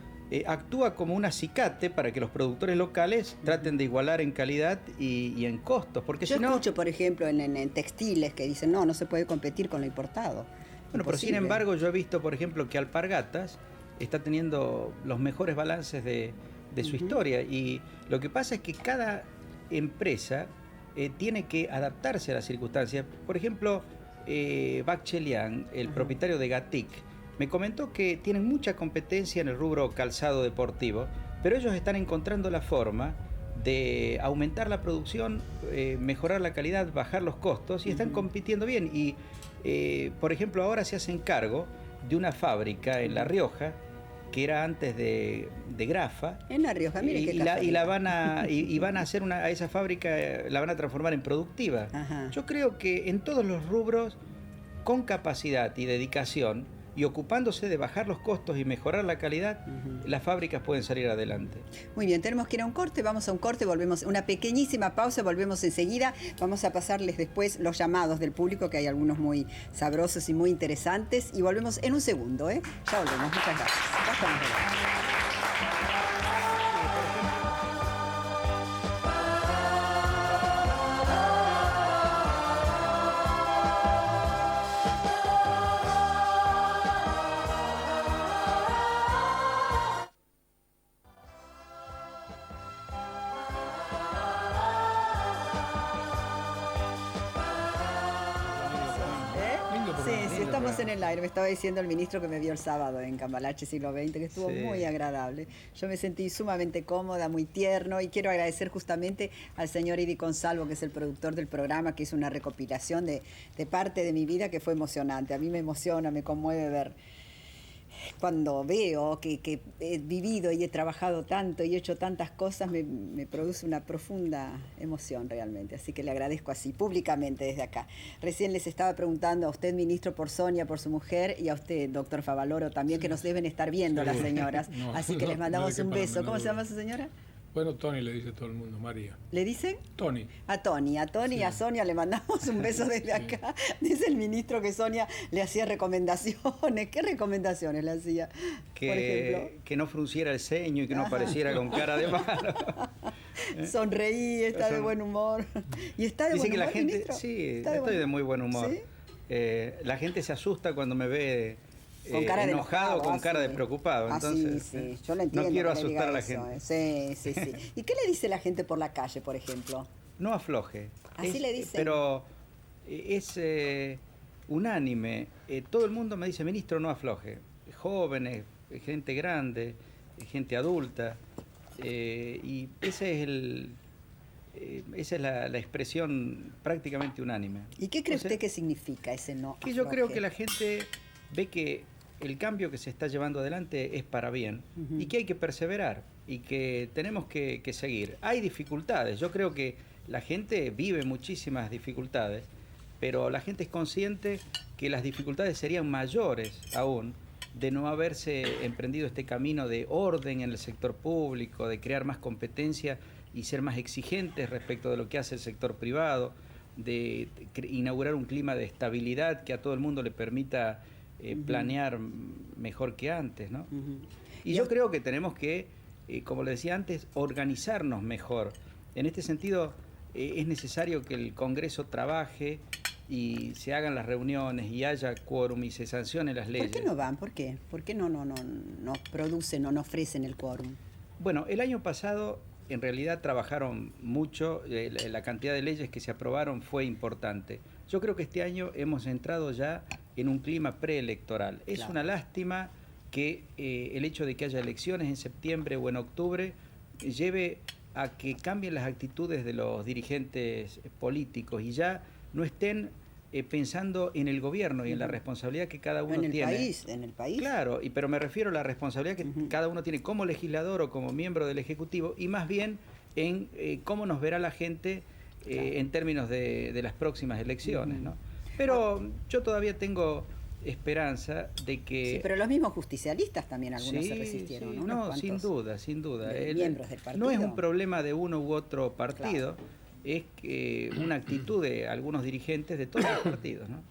actúa como un acicate para que los productores locales traten de igualar en calidad y en costos. Porque yo escucho, por ejemplo, en textiles que dicen, no se puede competir con lo importado. Bueno, pero sin embargo yo he visto, por ejemplo, que Alpargatas está teniendo los mejores balances de su historia, y lo que pasa es que cada empresa tiene que adaptarse a las circunstancias. Por ejemplo, Bachelian, el propietario de Gatic, me comentó que tienen mucha competencia en el rubro calzado deportivo, pero ellos están encontrando la forma de aumentar la producción, mejorar la calidad, bajar los costos, y están compitiendo bien. Y por ejemplo, ahora se hacen cargo de una fábrica en La Rioja, que era antes de Grafa. En La Rioja, mire qué casualidad. Van a hacer a esa fábrica, la van a transformar en productiva. Ajá. Yo creo que en todos los rubros, con capacidad y dedicación, y ocupándose de bajar los costos y mejorar la calidad, las fábricas pueden salir adelante. Muy bien, tenemos que ir a un corte, vamos a un corte, volvemos, una pequeñísima pausa, volvemos enseguida. Vamos a pasarles después los llamados del público, que hay algunos muy sabrosos y muy interesantes, y volvemos en un segundo, ¿eh? Ya volvemos, muchas gracias. Ya estamos de vuelta. Estamos en el aire, me estaba diciendo el ministro que me vio el sábado en Cambalache Siglo XX, que estuvo muy agradable. Yo me sentí sumamente cómoda, muy tierno, y quiero agradecer justamente al señor Idi Consalvo, que es el productor del programa, que hizo una recopilación de parte de mi vida que fue emocionante. A mí me emociona, me conmueve ver. Cuando veo que he vivido y he trabajado tanto y he hecho tantas cosas, me produce una profunda emoción realmente. Así que le agradezco así, públicamente desde acá. Recién les estaba preguntando a usted, ministro, por Sonia, por su mujer, y a usted, doctor Favaloro, también, que nos deben estar viendo las señoras. Así que les mandamos un beso. ¿Cómo se llama su señora? Bueno, Tony le dice todo el mundo, María. ¿Le dicen? Tony. A Tony y a Sonia le mandamos un beso desde acá. Dice el ministro que Sonia le hacía recomendaciones. ¿Qué recomendaciones le hacía? Por ejemplo, que no frunciera el ceño y que no apareciera con cara de malo. Sonreí, está de buen humor. ¿Y está de buen humor, la gente, ministro? sí, estoy de muy buen humor. ¿Sí? La gente se asusta cuando me ve con cara enojado, de con cara de preocupado. Entonces, sí. Yo lo entiendo, no quiero asustar a la eso, gente. Sí. ¿Y qué le dice la gente por la calle, por ejemplo? No afloje. Así le dicen. Pero es unánime. Todo el mundo me dice, ministro, no afloje. Jóvenes, gente grande, gente adulta. Y esa es la expresión prácticamente unánime. ¿Y qué cree usted que significa ese no afloje? Que yo creo que la gente ve que el cambio que se está llevando adelante es para bien y que hay que perseverar y que tenemos que seguir. Hay dificultades, yo creo que la gente vive muchísimas dificultades, pero la gente es consciente que las dificultades serían mayores aún de no haberse emprendido este camino de orden en el sector público, de crear más competencia y ser más exigentes respecto de lo que hace el sector privado, de inaugurar un clima de estabilidad que a todo el mundo le permita planear mejor que antes, ¿no? Y yo creo que tenemos que, como le decía antes, organizarnos mejor. En este sentido, es necesario que el Congreso trabaje y se hagan las reuniones y haya quórum y se sancionen las leyes. ¿Por qué no van? ¿Por qué? ¿Por qué no producen o no ofrecen el quórum? Bueno, el año pasado en realidad trabajaron mucho, la cantidad de leyes que se aprobaron fue importante. Yo creo que este año hemos entrado ya en un clima preelectoral. Es una lástima que el hecho de que haya elecciones en septiembre o en octubre lleve a que cambien las actitudes de los dirigentes políticos y ya no estén pensando en el gobierno y en la responsabilidad que cada uno tiene. En el país. Claro, pero me refiero a la responsabilidad que cada uno tiene como legislador o como miembro del Ejecutivo y más bien en cómo nos verá la gente en términos de las próximas elecciones, ¿no? Pero yo todavía tengo esperanza de que... Sí, pero los mismos justicialistas también algunos se resistieron, ¿no? No, sin duda. Miembros del partido. No es un problema de uno u otro partido, es una actitud de algunos dirigentes de todos los partidos, ¿no?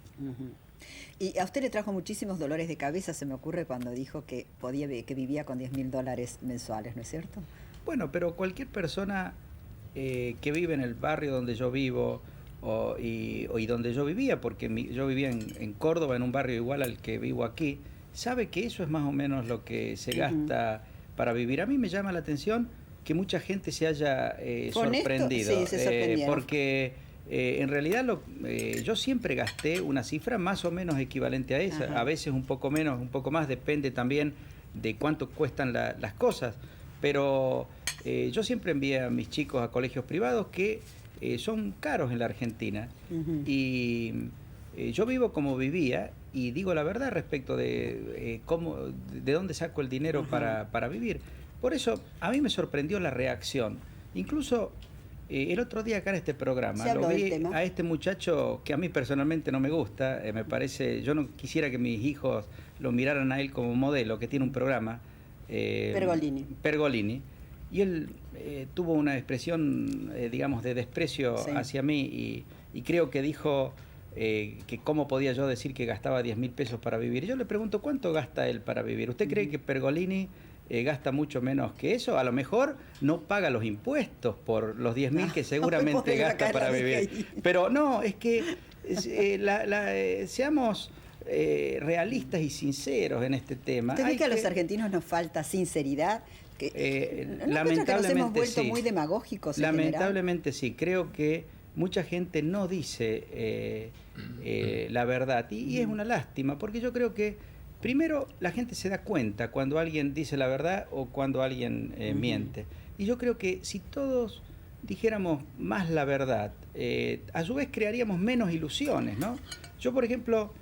Y a usted le trajo muchísimos dolores de cabeza, se me ocurre, cuando dijo que vivía con $10.000 mensuales, ¿no es cierto? Bueno, pero cualquier persona que vive en el barrio donde yo vivo y donde yo vivía, porque yo vivía en Córdoba, en un barrio igual al que vivo aquí, sabe que eso es más o menos lo que se gasta para vivir. A mí me llama la atención que mucha gente se haya sorprendido. Sí, se sorprendieron. Porque en realidad yo siempre gasté una cifra más o menos equivalente a esa. Ajá. A veces un poco menos, un poco más, depende también de cuánto cuestan las cosas. Pero yo siempre envié a mis chicos a colegios privados que son caros en la Argentina. Y yo vivo como vivía y digo la verdad respecto de de dónde saco el dinero para vivir. Por eso a mí me sorprendió la reacción. Incluso el otro día acá en este programa lo vi a este muchacho que a mí personalmente no me gusta, me parece, yo no quisiera que mis hijos lo miraran a él como modelo, que tiene un programa. Pergolini. Y él tuvo una expresión, digamos, de desprecio hacia mí y creo que dijo que cómo podía yo decir que gastaba 10.000 pesos para vivir. Yo le pregunto, ¿cuánto gasta él para vivir? ¿Usted cree que Pergolini gasta mucho menos que eso? A lo mejor no paga los impuestos por los 10.000 que seguramente gasta para vivir. Pero no, es que seamos realistas y sinceros en este tema. ¿Usted cree que a los argentinos nos falta sinceridad? Lamentablemente que nos hemos vuelto muy demagógicos. Lamentablemente sí. Creo que mucha gente no dice la verdad y es una lástima, porque yo creo que primero la gente se da cuenta cuando alguien dice la verdad o cuando alguien miente. Y yo creo que si todos dijéramos más la verdad, a su vez crearíamos menos ilusiones, ¿no? Yo, por ejemplo,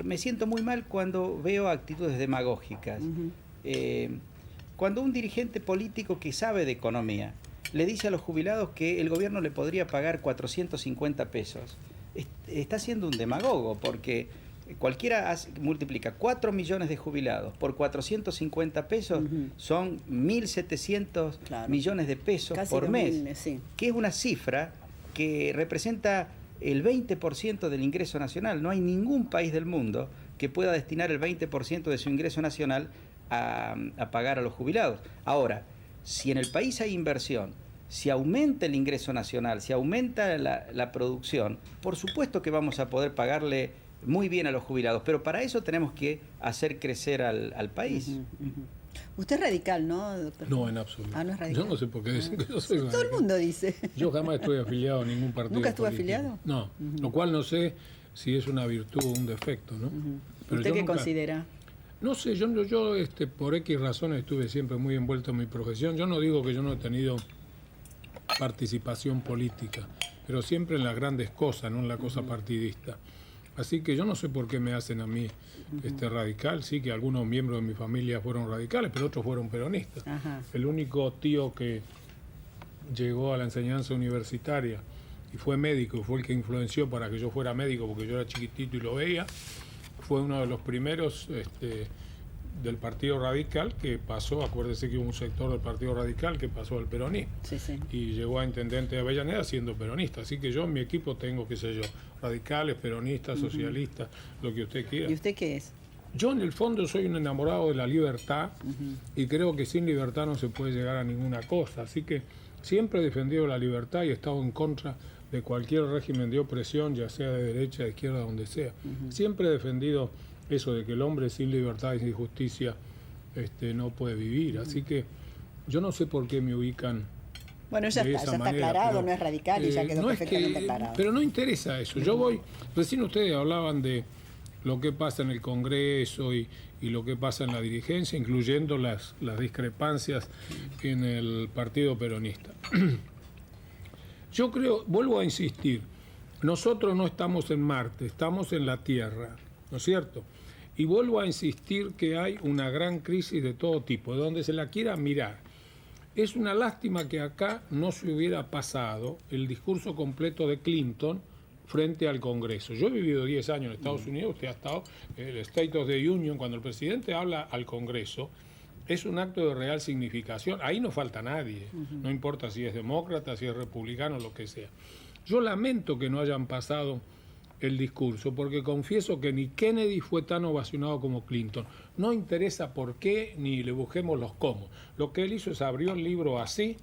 me siento muy mal cuando veo actitudes demagógicas. Cuando un dirigente político que sabe de economía le dice a los jubilados que el gobierno le podría pagar 450 pesos, está siendo un demagogo, porque cualquiera multiplica 4 millones de jubilados por 450 pesos, son 1.700 millones de pesos casi por mes, que es una cifra que representa el 20% del ingreso nacional. No hay ningún país del mundo que pueda destinar el 20% de su ingreso nacional a pagar a los jubilados. Ahora, si en el país hay inversión, si aumenta el ingreso nacional, si aumenta la producción, por supuesto que vamos a poder pagarle muy bien a los jubilados, pero para eso tenemos que hacer crecer al país. Usted es radical, ¿no, doctor? No, en absoluto. No es radical. Yo no sé por qué dicen que yo soy radical. Todo el mundo dice. Yo jamás estoy afiliado a ningún partido. ¿Nunca estuvo político. afiliado? No, lo cual no sé si es una virtud o un defecto, ¿no? Pero ¿usted qué considera? No sé, yo por X razones estuve siempre muy envuelto en mi profesión. Yo no digo que yo no he tenido participación política, pero siempre en las grandes cosas, no en la cosa partidista. Así que yo no sé por qué me hacen a mí radical. Sí que algunos miembros de mi familia fueron radicales, pero otros fueron peronistas. El único tío que llegó a la enseñanza universitaria y fue médico, fue el que influenció para que yo fuera médico, porque yo era chiquitito y lo veía, fue uno de los primeros del Partido Radical que pasó, acuérdese que hubo un sector del Partido Radical que pasó al peronismo. Y llegó a intendente de Avellaneda siendo peronista. Así que yo en mi equipo tengo, qué sé yo, radicales, peronistas, socialistas, lo que usted quiera. ¿Y usted qué es? Yo en el fondo soy un enamorado de la libertad y creo que sin libertad no se puede llegar a ninguna cosa. Así que siempre he defendido la libertad y he estado en contra de cualquier régimen de opresión, ya sea de derecha, de izquierda, donde sea. Siempre he defendido eso de que el hombre sin libertad y sin justicia no puede vivir. Así que yo no sé por qué me ubican. Bueno, ya está aclarado, pero no es radical y ya quedó perfectamente aclarado. Pero no interesa eso. Yo voy, recién ustedes hablaban de lo que pasa en el Congreso y lo que pasa en la dirigencia, incluyendo las discrepancias en el Partido Peronista. Yo creo, vuelvo a insistir, nosotros no estamos en Marte, estamos en la Tierra, ¿no es cierto? Y vuelvo a insistir que hay una gran crisis de todo tipo, de donde se la quiera mirar. Es una lástima que acá no se hubiera pasado el discurso completo de Clinton frente al Congreso. Yo he vivido 10 años en Estados Unidos, usted ha estado en el State of the Union, cuando el presidente habla al Congreso, es un acto de real significación. Ahí no falta nadie, no importa si es demócrata, si es republicano, lo que sea. Yo lamento que no hayan pasado el discurso, porque confieso que ni Kennedy fue tan ovacionado como Clinton. No interesa por qué, ni le busquemos los cómo. Lo que él hizo es abrió el libro así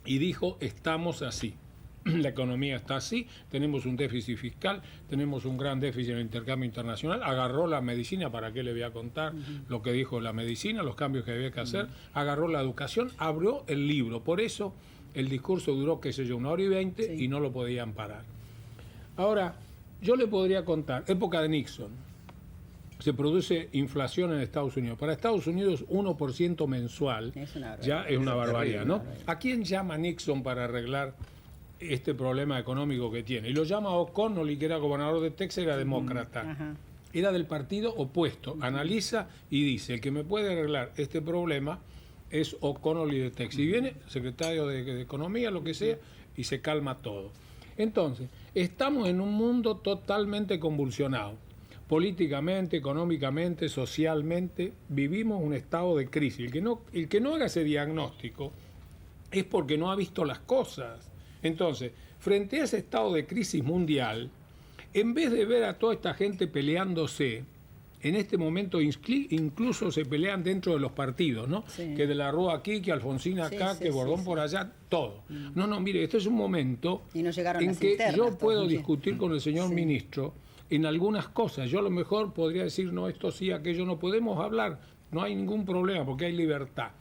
y dijo, estamos así. La economía está así, tenemos un déficit fiscal, tenemos un gran déficit en el intercambio internacional, agarró la medicina, ¿para qué le voy a contar lo que dijo la medicina, los cambios que había que hacer? Agarró la educación, abrió el libro, por eso el discurso duró, qué sé yo, 1 hora y 20 y no lo podían parar. Ahora, yo le podría contar, época de Nixon, se produce inflación en Estados Unidos. Para Estados Unidos 1% mensual ya es una barbaridad, ¿no? ¿A quién llama Nixon para arreglar este problema económico que tiene. Y lo llama O'Connell, que era gobernador de Texas, era demócrata. Ajá. Era del partido opuesto. Analiza y dice, el que me puede arreglar este problema es O'Connell y de Texas. Y viene secretario de Economía, lo que sea, y se calma todo. Entonces, estamos en un mundo totalmente convulsionado. Políticamente, económicamente, socialmente, vivimos un estado de crisis. El que no haga ese diagnóstico es porque no ha visto las cosas. Entonces, frente a ese estado de crisis mundial, en vez de ver a toda esta gente peleándose, en este momento incluso se pelean dentro de los partidos, ¿no? Sí. Que de la Rúa aquí, que Alfonsín acá, Sí, que sí, Bordón sí, por allá, todo. No, mire, este es un momento Y no llegaron en las que internas, yo todos, puedo muy bien. discutir con el señor Sí. ministro en algunas cosas. Yo a lo mejor podría decir, no, esto sí, aquello no, podemos hablar, no hay ningún problema porque hay libertad.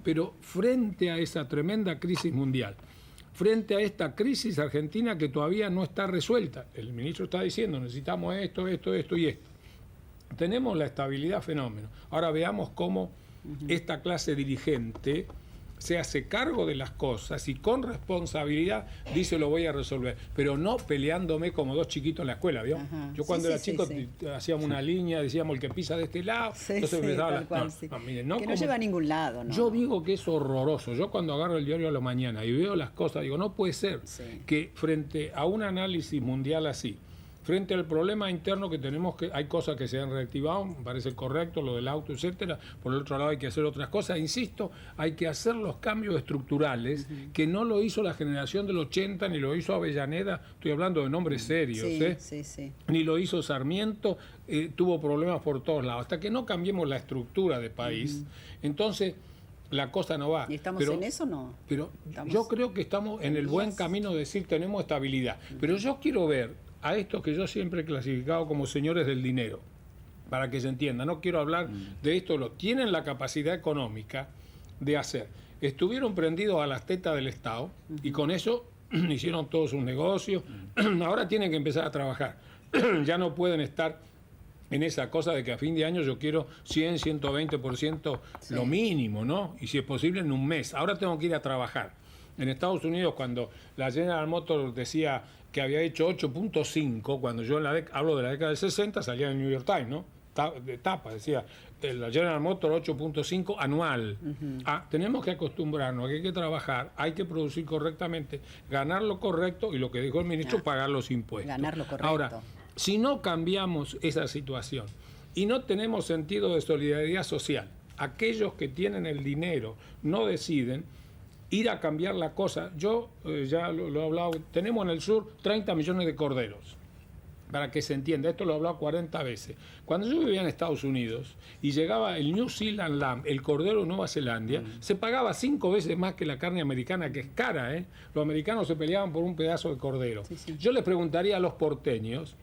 Pero frente a esa tremenda crisis mundial, frente a esta crisis argentina que todavía no está resuelta, el ministro está diciendo, necesitamos esto, esto, esto y esto. Tenemos la estabilidad fenómeno. Ahora veamos cómo esta clase dirigente se hace cargo de las cosas y con responsabilidad dice lo voy a resolver, pero no peleándome como dos chiquitos en la escuela, ¿vio? Ajá. Yo Sí, cuando sí, era chico sí. hacíamos una línea, decíamos el que pisa de este lado, Sí, entonces sí, empezaba tal cual, sí. mire, no que no como- lleva a ningún lado, ¿no? Yo digo que es horroroso. Yo cuando agarro el diario a la mañana y veo las cosas, digo, no puede ser Sí. que frente a un análisis mundial así, frente al problema interno que tenemos, que hay cosas que se han reactivado, me parece correcto, lo del auto, etcétera. Por el otro lado hay que hacer otras cosas. Insisto, hay que hacer los cambios estructurales que no lo hizo la generación del 80, ni lo hizo Avellaneda, estoy hablando de nombres serios, Sí, ¿eh? sí, sí. Ni lo hizo Sarmiento, tuvo problemas por todos lados. Hasta que no cambiemos la estructura de país, entonces la cosa no va. ¿Y estamos Pero- en eso o no? pero Estamos yo creo que estamos en el buen días. camino de decir tenemos estabilidad. Pero yo quiero ver a estos que yo siempre he clasificado como señores del dinero, para que se entienda. No quiero hablar de esto, tienen la capacidad económica de hacer. Estuvieron prendidos a las tetas del Estado y con eso hicieron todos sus negocios. Ahora tienen que empezar a trabajar. Ya no pueden estar en esa cosa de que a fin de año yo quiero 100, 120% lo mínimo, ¿no? Y si es posible en un mes. Ahora tengo que ir a trabajar. En Estados Unidos, cuando la General Motors decía que había hecho 8.5, cuando yo hablo de la década del 60, salía en el New York Times, ¿no? De tapa, decía, la General Motors 8.5 anual. Tenemos que acostumbrarnos, que hay que trabajar, hay que producir correctamente, ganar lo correcto y lo que dijo el ministro, pagar los impuestos. Ganar lo correcto. Ahora, si no cambiamos esa situación y no tenemos sentido de solidaridad social, aquellos que tienen el dinero no deciden ir a cambiar la cosa. Yo ya lo he hablado, tenemos en el sur 30 millones de corderos, para que se entienda, esto lo he hablado 40 veces. Cuando yo vivía en Estados Unidos y llegaba el New Zealand Lamb, el cordero de Nueva Zelanda, se pagaba 5 veces más que la carne americana, que es cara, ¿eh? Los americanos se peleaban por un pedazo de cordero. Sí. Yo les preguntaría a los porteños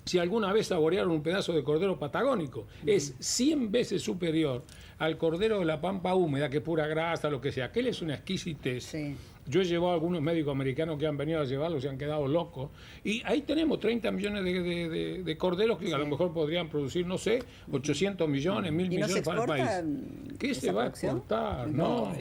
si alguna vez saborearon un pedazo de cordero patagónico. Es 100 veces superior al cordero de la pampa húmeda, que es pura grasa, lo que sea. Aquel es una exquisitez. Sí. Yo he llevado a algunos médicos americanos que han venido a llevarlo, se han quedado locos. Y ahí tenemos 30 millones de corderos que a lo mejor podrían producir, no sé, 800 millones, 1.000 ¿Y no millones se para el exporta país. ¿Qué esa se va a producción? exportar? No.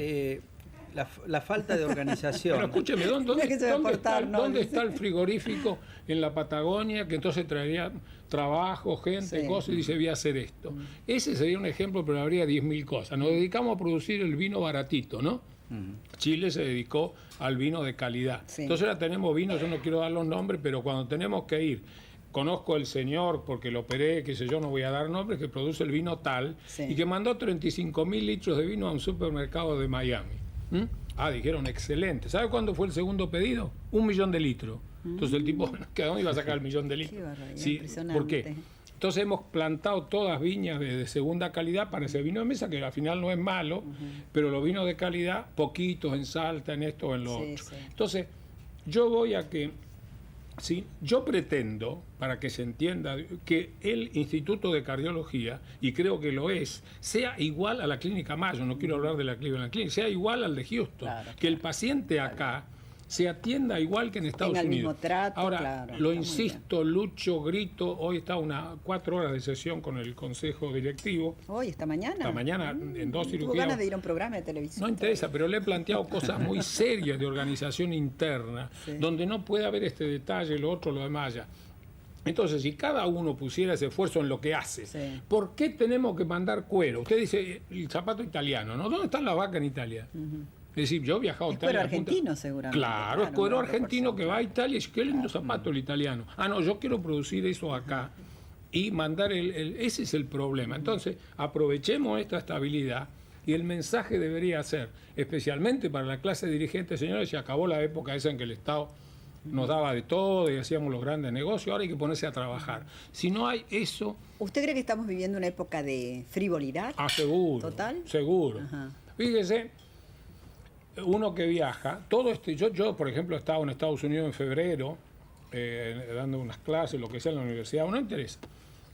La falta de organización. Pero escúcheme, No es que se va a exportar, no, ¿dónde dice. está el frigorífico en la Patagonia que entonces traería trabajo, gente, Sí. cosas y dice voy a hacer esto? Ese sería un ejemplo, pero habría 10.000 cosas. Nos dedicamos a producir el vino baratito, ¿no? Chile se dedicó al vino de calidad. Sí. Entonces ahora tenemos vinos, yo no quiero dar los nombres, pero cuando tenemos que ir, conozco el señor porque lo operé, qué sé yo, no voy a dar nombres, que produce el vino tal Sí. y que mandó 35.000 litros de vino a un supermercado de Miami. Dijeron, excelente. ¿Sabe cuándo fue el segundo pedido? 1 millón de litros. Entonces el tipo, ¿de dónde iba a sacar el millón de litros? Qué barbaridad, Sí, impresionante. ¿por qué? Entonces hemos plantado todas viñas de segunda calidad para ese vino de mesa, que al final no es malo, pero los vinos de calidad, poquitos en Salta, en esto o en lo Sí, otro. sí. Entonces, yo voy a que, ¿sí? Yo pretendo, para que se entienda, que el Instituto de Cardiología, y creo que lo es, sea igual a la Clínica Mayo, no quiero hablar de la Cleveland Clinic, sea igual al de Houston, Claro, que el paciente acá se atienda igual que en Estados Tenga el Unidos. mismo trato, Ahora, claro, lo está muy insisto, lucho, grito, hoy está 4 horas de sesión con el Consejo Directivo. Hoy, esta mañana. Esta mañana, en 2 Tuvo cirugías. ganas de ir a un programa de televisión. No interesa, pero le he planteado cosas muy serias de organización interna, Sí. donde no puede haber este detalle, lo otro, lo demás ya. Entonces, si cada uno pusiera ese esfuerzo en lo que hace, Sí. ¿por qué tenemos que mandar cuero? Usted dice el zapato italiano, ¿no? ¿Dónde están las vacas en Italia? Es decir, yo he viajado a Es Italia. cuero argentino, seguramente. Claro, es Claro, cuero una argentino que proporción, va a Italia y dice, qué lindo zapato el italiano. Ah, no, yo quiero producir eso acá y mandar ese es el problema. Entonces, aprovechemos esta estabilidad y el mensaje debería ser, especialmente para la clase dirigente, señores, se acabó la época esa en que el Estado nos daba de todo y hacíamos los grandes negocios, ahora hay que ponerse a trabajar. Si no hay eso, ¿Usted cree que estamos viviendo una época de frivolidad? seguro. ¿Total? Seguro. Ajá. Fíjese, uno que viaja, yo por ejemplo he estado en Estados Unidos en febrero, dando unas clases, lo que sea en la universidad, no interesa.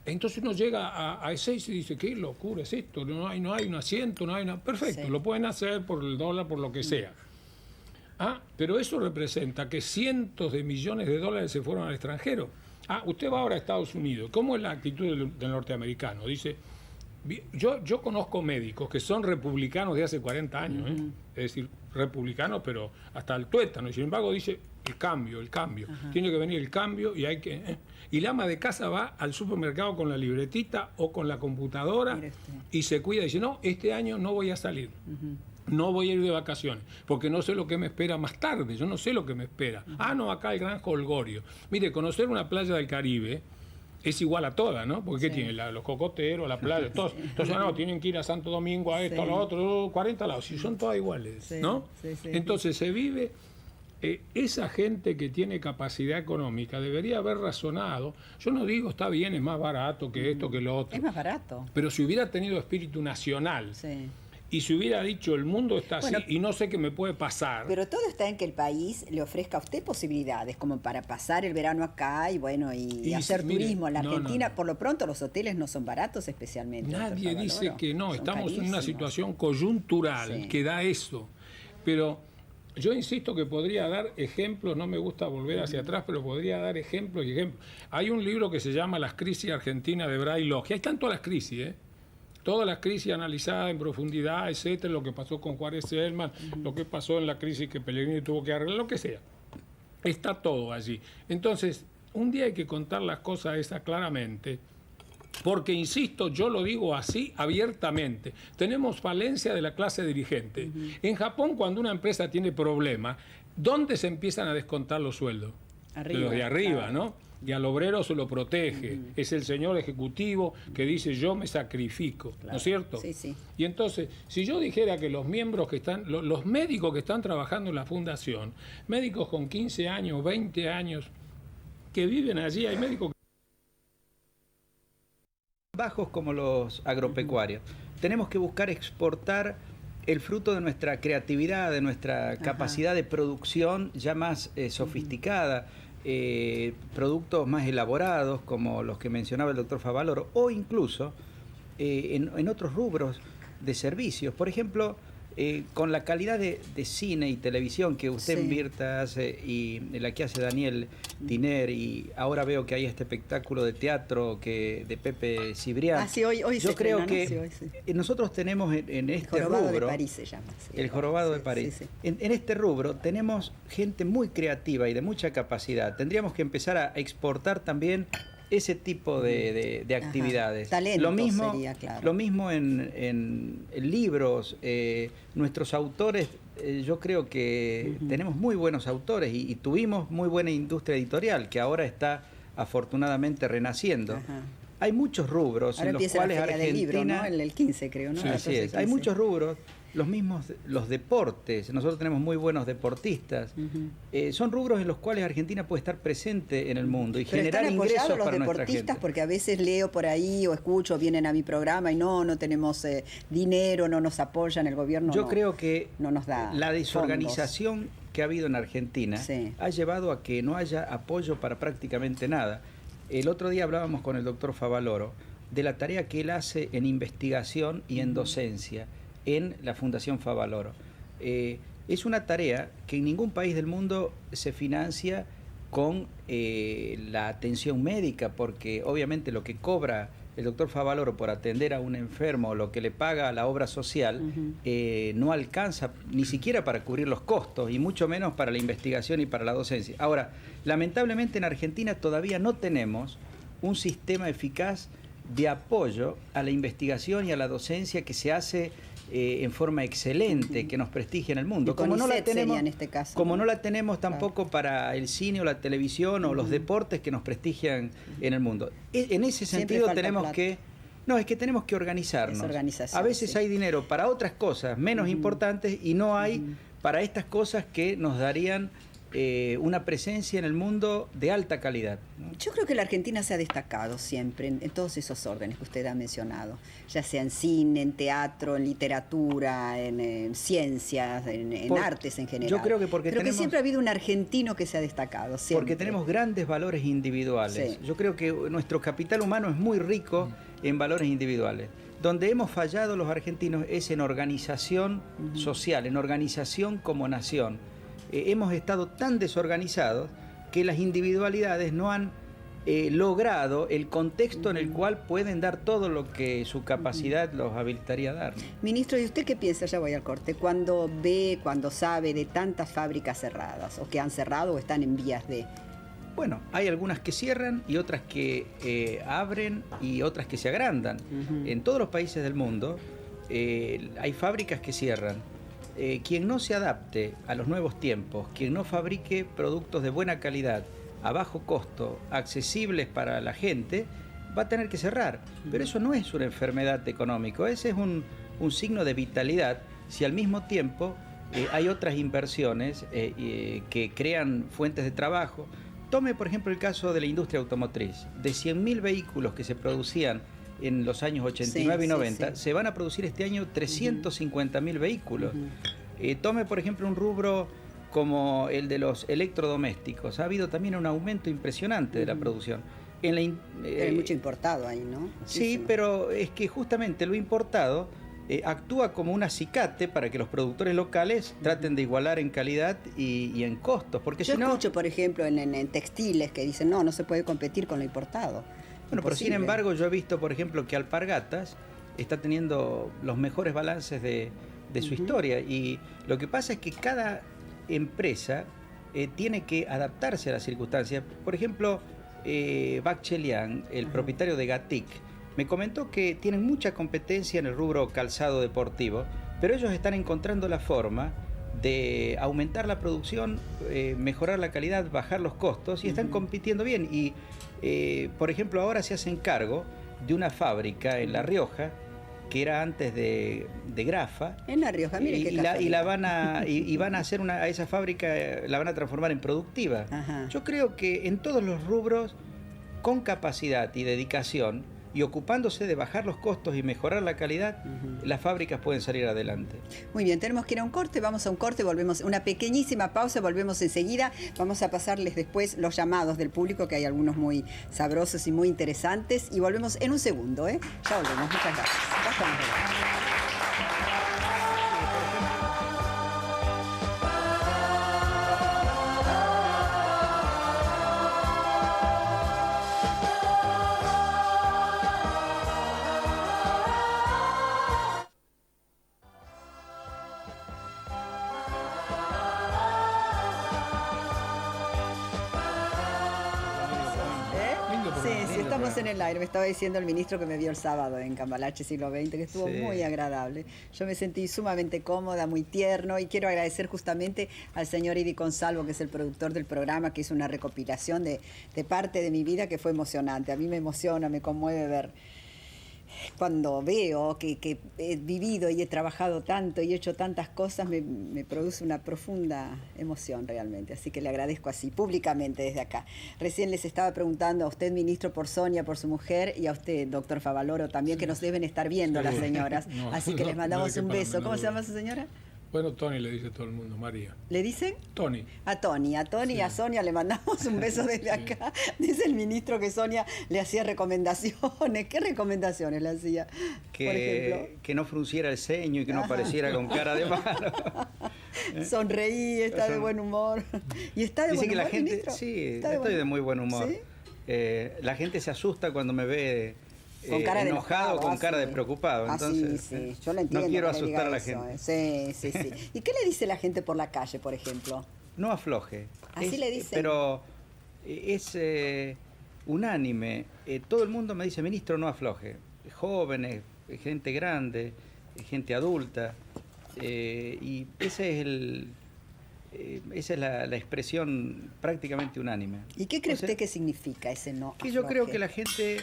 Entonces uno llega a Ezeiza y dice, qué locura es esto, no hay un asiento, no hay nada. Perfecto, Sí. lo pueden hacer por el dólar, por lo que sea. Pero eso representa que cientos de millones de dólares se fueron al extranjero. Usted va ahora a Estados Unidos. ¿Cómo es la actitud del norteamericano? Dice, yo conozco médicos que son republicanos de hace 40 años, es decir, republicanos, pero hasta el tuétano. Y sin embargo dice, el cambio. Tiene que venir el cambio y hay que... Y la ama de casa va al supermercado con la libretita o con la computadora Mire usted. y se cuida y dice, no, este año no voy a salir. No voy a ir de vacaciones, porque no sé lo que me espera más tarde, yo no sé lo que me espera. No, acá el Gran Holgorio. Mire, conocer una playa del Caribe es igual a todas, ¿no? Porque ¿qué tiene? Los cocoteros, la playa, todos. Entonces, no, tienen que ir a Santo Domingo, a esto, a lo otro, 40 lados, si son todas iguales, Sí, ¿no? sí, sí. Entonces se vive... esa gente que tiene capacidad económica debería haber razonado. Yo no digo está bien, es más barato que esto, que lo otro. Es más barato. Pero si hubiera tenido espíritu nacional, Sí. y si hubiera dicho el mundo está Bueno, así y no sé qué me puede pasar. Pero todo está en que el país le ofrezca a usted posibilidades, como para pasar el verano acá y bueno, y hacer mire, turismo. En la no, Argentina, no. por lo pronto, los hoteles no son baratos especialmente. Nadie doctor dice Favaloro. que no, Son estamos en una carísimos. situación coyuntural Sí. que da eso. Pero yo insisto que podría dar ejemplos, no me gusta volver hacia atrás, pero podría dar ejemplos y ejemplos. Hay un libro que se llama Las crisis argentinas de Bray Logia. Ahí están todas las crisis, todas las crisis analizadas en profundidad, etcétera, lo que pasó con Juárez Selman, lo que pasó en la crisis que Pellegrini tuvo que arreglar, lo que sea. Está todo allí. Entonces, un día hay que contar las cosas esas claramente, porque, insisto, yo lo digo así abiertamente, tenemos falencia de la clase dirigente. En Japón, cuando una empresa tiene problemas, ¿dónde se empiezan a descontar los sueldos? Arriba, De los de arriba, claro. ¿no? Y al obrero se lo protege. Es el señor ejecutivo que dice yo me sacrifico, ¿no es cierto? Sí, sí. Y entonces, si yo dijera que los miembros que están, los médicos que están trabajando en la fundación, médicos con 15 años, 20 años, que viven allí, hay médicos bajos como los agropecuarios. Tenemos que buscar exportar el fruto de nuestra creatividad, de nuestra capacidad de producción ya más sofisticada, productos más elaborados como los que mencionaba el doctor Favaloro, o incluso en otros rubros de servicios. Por ejemplo, con la calidad de cine y televisión que usted, Sí. Mirta, hace y la que hace Daniel Tiner, y ahora veo que hay este espectáculo de teatro de Pepe Cibrián. Sí, hoy Yo se creo estrena, ¿no? que Sí, hoy sí. nosotros tenemos en El este jorobado rubro... de París se llama. Sí. El jorobado de Sí, París. sí, sí. En este rubro tenemos gente muy creativa y de mucha capacidad. Tendríamos que empezar a exportar también ese tipo de actividades. Talento lo mismo, sería, claro. Lo mismo en libros. Nuestros autores, yo creo que tenemos muy buenos autores y tuvimos muy buena industria editorial que ahora está afortunadamente renaciendo. Ajá. Hay muchos rubros Ahora en los empieza la cuales feria del libro, Argentina... ¿no? El 15, creo, ¿no? Sí. Así 14, es. Hay 15. muchos rubros, los mismos, los deportes. Nosotros tenemos muy buenos deportistas. Son rubros en los cuales Argentina puede estar presente en el mundo y Pero generar están ingresos apoyados los para nuestra deportistas, gente. porque a veces leo por ahí o escucho, vienen a mi programa y no tenemos dinero, no nos apoyan, el gobierno Yo no, creo que no nos da la fondos. desorganización que ha habido en Argentina Sí. ha llevado a que no haya apoyo para prácticamente nada. El otro día hablábamos con el doctor Favaloro de la tarea que él hace en investigación y en docencia en la Fundación Favaloro. es una tarea que en ningún país del mundo se financia con la atención médica, porque obviamente lo que cobra el doctor Favaloro por atender a un enfermo, lo que le paga a la obra social, no alcanza ni siquiera para cubrir los costos, y mucho menos para la investigación y para la docencia. Ahora, lamentablemente en Argentina todavía no tenemos un sistema eficaz de apoyo a la investigación y a la docencia que se hace en forma excelente, que nos prestigia en el mundo. Como no la tenemos, en este caso, como no la tenemos tampoco para el cine o la televisión o los deportes que nos prestigian en el mundo. En ese sentido tenemos que... No, es que tenemos que organizarnos. A veces hay dinero para otras cosas menos importantes y no hay para estas cosas que nos darían una presencia en el mundo de alta calidad, ¿no? Yo creo que la Argentina se ha destacado siempre en todos esos órdenes que usted ha mencionado, ya sea en cine, en teatro, en literatura, en ciencias, en artes en general. Yo creo que que siempre ha habido un argentino que se ha destacado. Siempre. Porque tenemos grandes valores individuales. Sí. Yo creo que nuestro capital humano es muy rico en valores individuales. Donde hemos fallado los argentinos es en organización social, en organización como nación. Hemos estado tan desorganizados que las individualidades no han logrado el contexto en el cual pueden dar todo lo que su capacidad los habilitaría a dar, ¿no? Ministro, ¿y usted qué piensa? Ya voy al corte. Cuando sabe de tantas fábricas cerradas, o que han cerrado o están en vías de... Bueno, hay algunas que cierran y otras que abren y otras que se agrandan. En todos los países del mundo hay fábricas que cierran. Quien no se adapte a los nuevos tiempos, quien no fabrique productos de buena calidad, a bajo costo, accesibles para la gente, va a tener que cerrar. Pero eso no es una enfermedad económica, ese es un signo de vitalidad si al mismo tiempo hay otras inversiones que crean fuentes de trabajo. Tome, por ejemplo, el caso de la industria automotriz. De 100.000 vehículos que se producían en los años 89 y 90, se van a producir este año 350.000 vehículos. Tome, por ejemplo, un rubro como el de los electrodomésticos. Ha habido también un aumento impresionante de la producción. Hay mucho importado ahí, ¿no? Muchísimo. Sí, pero es que justamente lo importado actúa como un acicate para que los productores locales traten de igualar en calidad y en costos. Porque yo escucho, por ejemplo, en textiles que dicen, no se puede competir con lo importado. Bueno, pero sin embargo yo he visto, por ejemplo, que Alpargatas está teniendo los mejores balances de su historia, y lo que pasa es que cada empresa tiene que adaptarse a las circunstancias. Por ejemplo, Bachelian, el propietario de Gatic, me comentó que tienen mucha competencia en el rubro calzado deportivo, pero ellos están encontrando la forma de aumentar la producción, mejorar la calidad, bajar los costos, y están compitiendo bien. Y por ejemplo, ahora se hacen cargo de una fábrica en La Rioja que era antes de Grafa. En La Rioja, mire qué casualidad. Van a hacer a esa fábrica, la van a transformar en productiva. Yo creo que en todos los rubros, con capacidad y dedicación, y ocupándose de bajar los costos y mejorar la calidad, las fábricas pueden salir adelante. Muy bien, tenemos que ir a un corte, vamos a un corte, volvemos, una pequeñísima pausa, volvemos enseguida. Vamos a pasarles después los llamados del público, que hay algunos muy sabrosos y muy interesantes, y volvemos en un segundo, ¿eh? Ya volvemos, muchas gracias. Ya estamos. En el aire, me estaba diciendo el ministro que me vio el sábado en Cambalache Siglo XX, que estuvo muy agradable. Yo me sentí sumamente cómoda, muy tierno, y quiero agradecer justamente al señor Idi Consalvo, que es el productor del programa, que hizo una recopilación de parte de mi vida que fue emocionante. A mí me emociona, me conmueve ver cuando veo que he vivido y he trabajado tanto y he hecho tantas cosas, me produce una profunda emoción realmente. Así que le agradezco así, públicamente desde acá. Recién les estaba preguntando a usted, ministro, por Sonia, por su mujer, y a usted, doctor Favaloro, también, que nos deben estar viendo las señoras. Así que les mandamos un beso. ¿Cómo se llama su señora? Bueno, Tony le dice todo el mundo, María. ¿Le dicen? Tony. A Tony y a Sonia le mandamos un beso desde acá. Dice el ministro que Sonia le hacía recomendaciones. ¿Qué recomendaciones le hacía? Por ejemplo, que no frunciera el ceño y que no apareciera con cara de malo. Sonreí, está de buen humor. ¿Y está de Dice buen que humor, la gente, ministro? sí, ¿Está estoy de muy buen humor. ¿Sí? La gente se asusta cuando me ve Con cara de enojado, con cara de sí. preocupado. Entonces, sí. Yo lo entiendo. no quiero que le diga asustar a la eso, gente. Sí. ¿Y qué le dice la gente por la calle, por ejemplo? No afloje. Así le dicen. Pero es unánime. Todo el mundo me dice, ministro, no afloje. Jóvenes, gente grande, gente adulta. Y ese es esa es la expresión prácticamente unánime. ¿Y qué cree O sea, usted que significa ese no que yo creo afloje? que la gente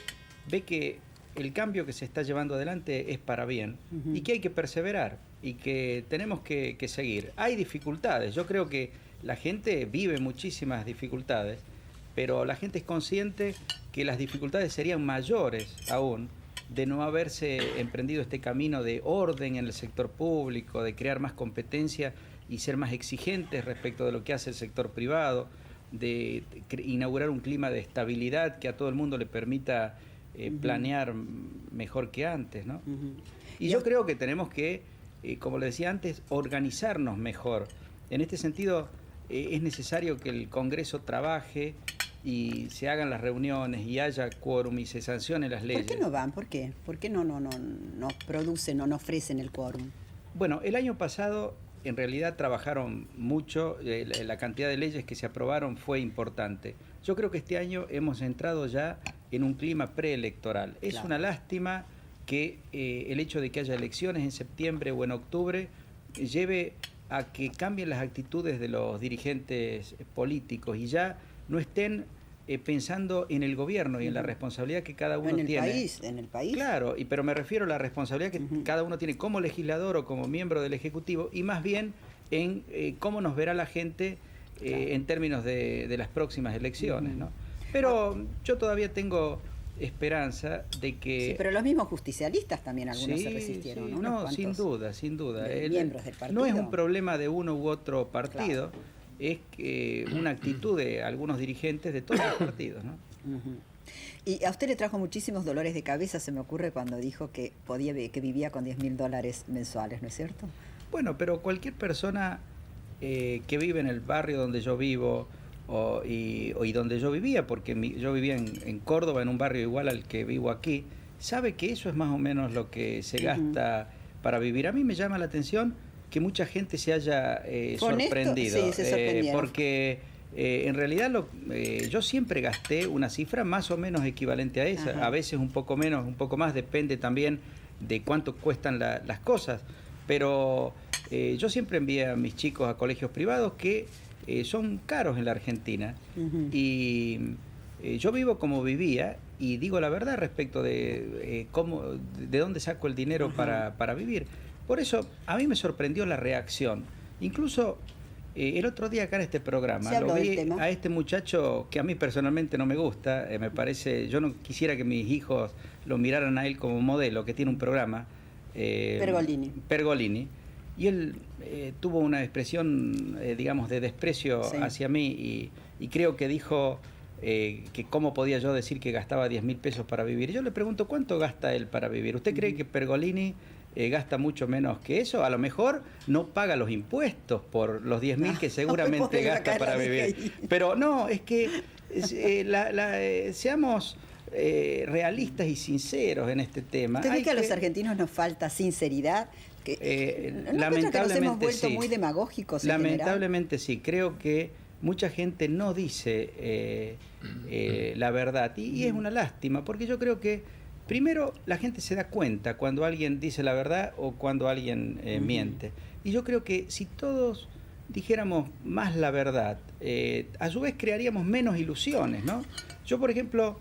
ve que el cambio que se está llevando adelante es para bien y que hay que perseverar y que tenemos que seguir. Hay dificultades, yo creo que la gente vive muchísimas dificultades, pero la gente es consciente que las dificultades serían mayores aún de no haberse emprendido este camino de orden en el sector público, de crear más competencia y ser más exigentes respecto de lo que hace el sector privado, de inaugurar un clima de estabilidad que a todo el mundo le permita planear mejor que antes, ¿no? Y yo creo que tenemos que, como le decía antes, organizarnos mejor. En este sentido, es necesario que el Congreso trabaje y se hagan las reuniones y haya quórum y se sancionen las leyes. ¿Por qué no van? ¿Por qué? ¿Por qué no producen o no ofrecen el quórum? Bueno, el año pasado en realidad trabajaron mucho, la cantidad de leyes que se aprobaron fue importante. Yo creo que este año hemos entrado ya en un clima preelectoral. Es una lástima que el hecho de que haya elecciones en septiembre o en octubre lleve a que cambien las actitudes de los dirigentes políticos y ya no estén pensando en el gobierno y en la responsabilidad que cada uno tiene. En el país. Claro, pero me refiero a la responsabilidad que cada uno tiene como legislador o como miembro del Ejecutivo y más bien en cómo nos verá la gente en términos de las próximas elecciones, ¿no? Pero yo todavía tengo esperanza de que... Sí, pero los mismos justicialistas también algunos se resistieron, sí, ¿no? No, sin duda. Miembros del partido. No es un problema de uno u otro partido, es una actitud de algunos dirigentes de todos los partidos, ¿no? Y a usted le trajo muchísimos dolores de cabeza, se me ocurre, cuando dijo que vivía con $10.000 mensuales, ¿no es cierto? Bueno, pero cualquier persona que vive en el barrio donde yo vivo y donde yo vivía, porque yo vivía en Córdoba, en un barrio igual al que vivo aquí, sabe que eso es más o menos lo que se gasta para vivir. A mí me llama la atención que mucha gente se haya sorprendido, sí, se sorprendieron. porque en realidad yo siempre gasté una cifra más o menos equivalente a esa, a veces un poco menos, un poco más, depende también de cuánto cuestan las cosas, pero yo siempre envié a mis chicos a colegios privados que son caros en la Argentina y yo vivo como vivía y digo la verdad respecto de de dónde saco el dinero para vivir. Por eso a mí me sorprendió la reacción. Incluso el otro día acá en este programa lo vi a este muchacho que a mí personalmente no me gusta, me parece, yo no quisiera que mis hijos lo miraran a él como modelo, que tiene un programa. Pergolini. Y él tuvo una expresión, digamos, de desprecio hacia mí y creo que dijo que cómo podía yo decir que gastaba 10.000 pesos para vivir. Yo le pregunto, ¿cuánto gasta él para vivir? ¿Usted cree que Pergolini gasta mucho menos que eso? A lo mejor no paga los impuestos por los 10.000 que seguramente gasta para vivir. Pero no, es que seamos realistas y sinceros en este tema. ¿Usted cree que a los argentinos nos falta sinceridad? Lamentablemente nos hemos vuelto sí. muy demagógicos. Lamentablemente sí. Creo que mucha gente no dice la verdad y es una lástima, porque yo creo que primero la gente se da cuenta cuando alguien dice la verdad o cuando alguien miente. Y yo creo que si todos dijéramos más la verdad, a su vez crearíamos menos ilusiones, ¿no? Yo, por ejemplo,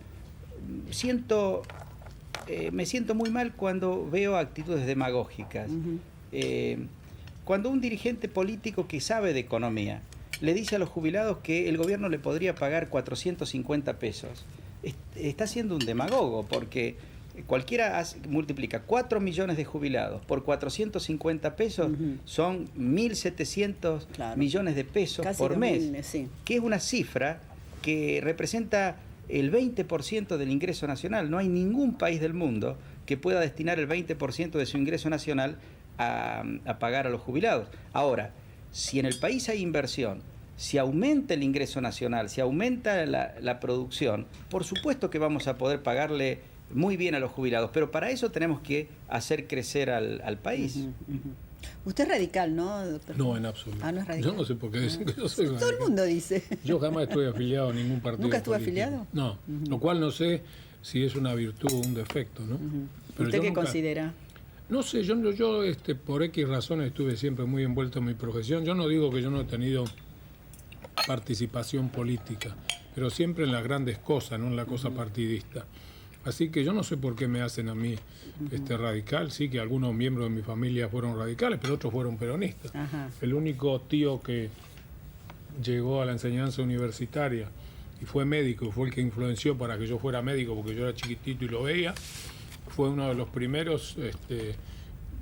me siento muy mal cuando veo actitudes demagógicas. Cuando un dirigente político que sabe de economía le dice a los jubilados que el gobierno le podría pagar 450 pesos, está siendo un demagogo, porque cualquiera multiplica 4 millones de jubilados por 450 pesos, son 1.700 millones de pesos casi por mes, que es una cifra que representa el 20% del ingreso nacional. No hay ningún país del mundo que pueda destinar el 20% de su ingreso nacional a pagar a los jubilados. Ahora, Si en el país hay inversión, si aumenta el ingreso nacional, si aumenta la producción, por supuesto que vamos a poder pagarle muy bien a los jubilados, pero para eso tenemos que hacer crecer al país. Usted es radical, ¿no, doctor? No, en absoluto. Ah, no es radical. Yo no sé por qué dicen que yo soy radical. Todo el mundo dice. Yo jamás estuve afiliado a ningún partido ¿Nunca estuvo político. afiliado? No, lo cual no sé si es una virtud o un defecto, ¿no? Pero ¿Usted yo qué nunca- considera? No sé, yo por X razones estuve siempre muy envuelto en mi profesión. Yo no digo que yo no he tenido participación política, pero siempre en las grandes cosas, no en la cosa partidista. Así que yo no sé por qué me hacen a mí radical. Sí que algunos miembros de mi familia fueron radicales, pero otros fueron peronistas. Ajá. El único tío que llegó a la enseñanza universitaria y fue médico, fue el que influenció para que yo fuera médico, porque yo era chiquitito y lo veía, fue uno de los primeros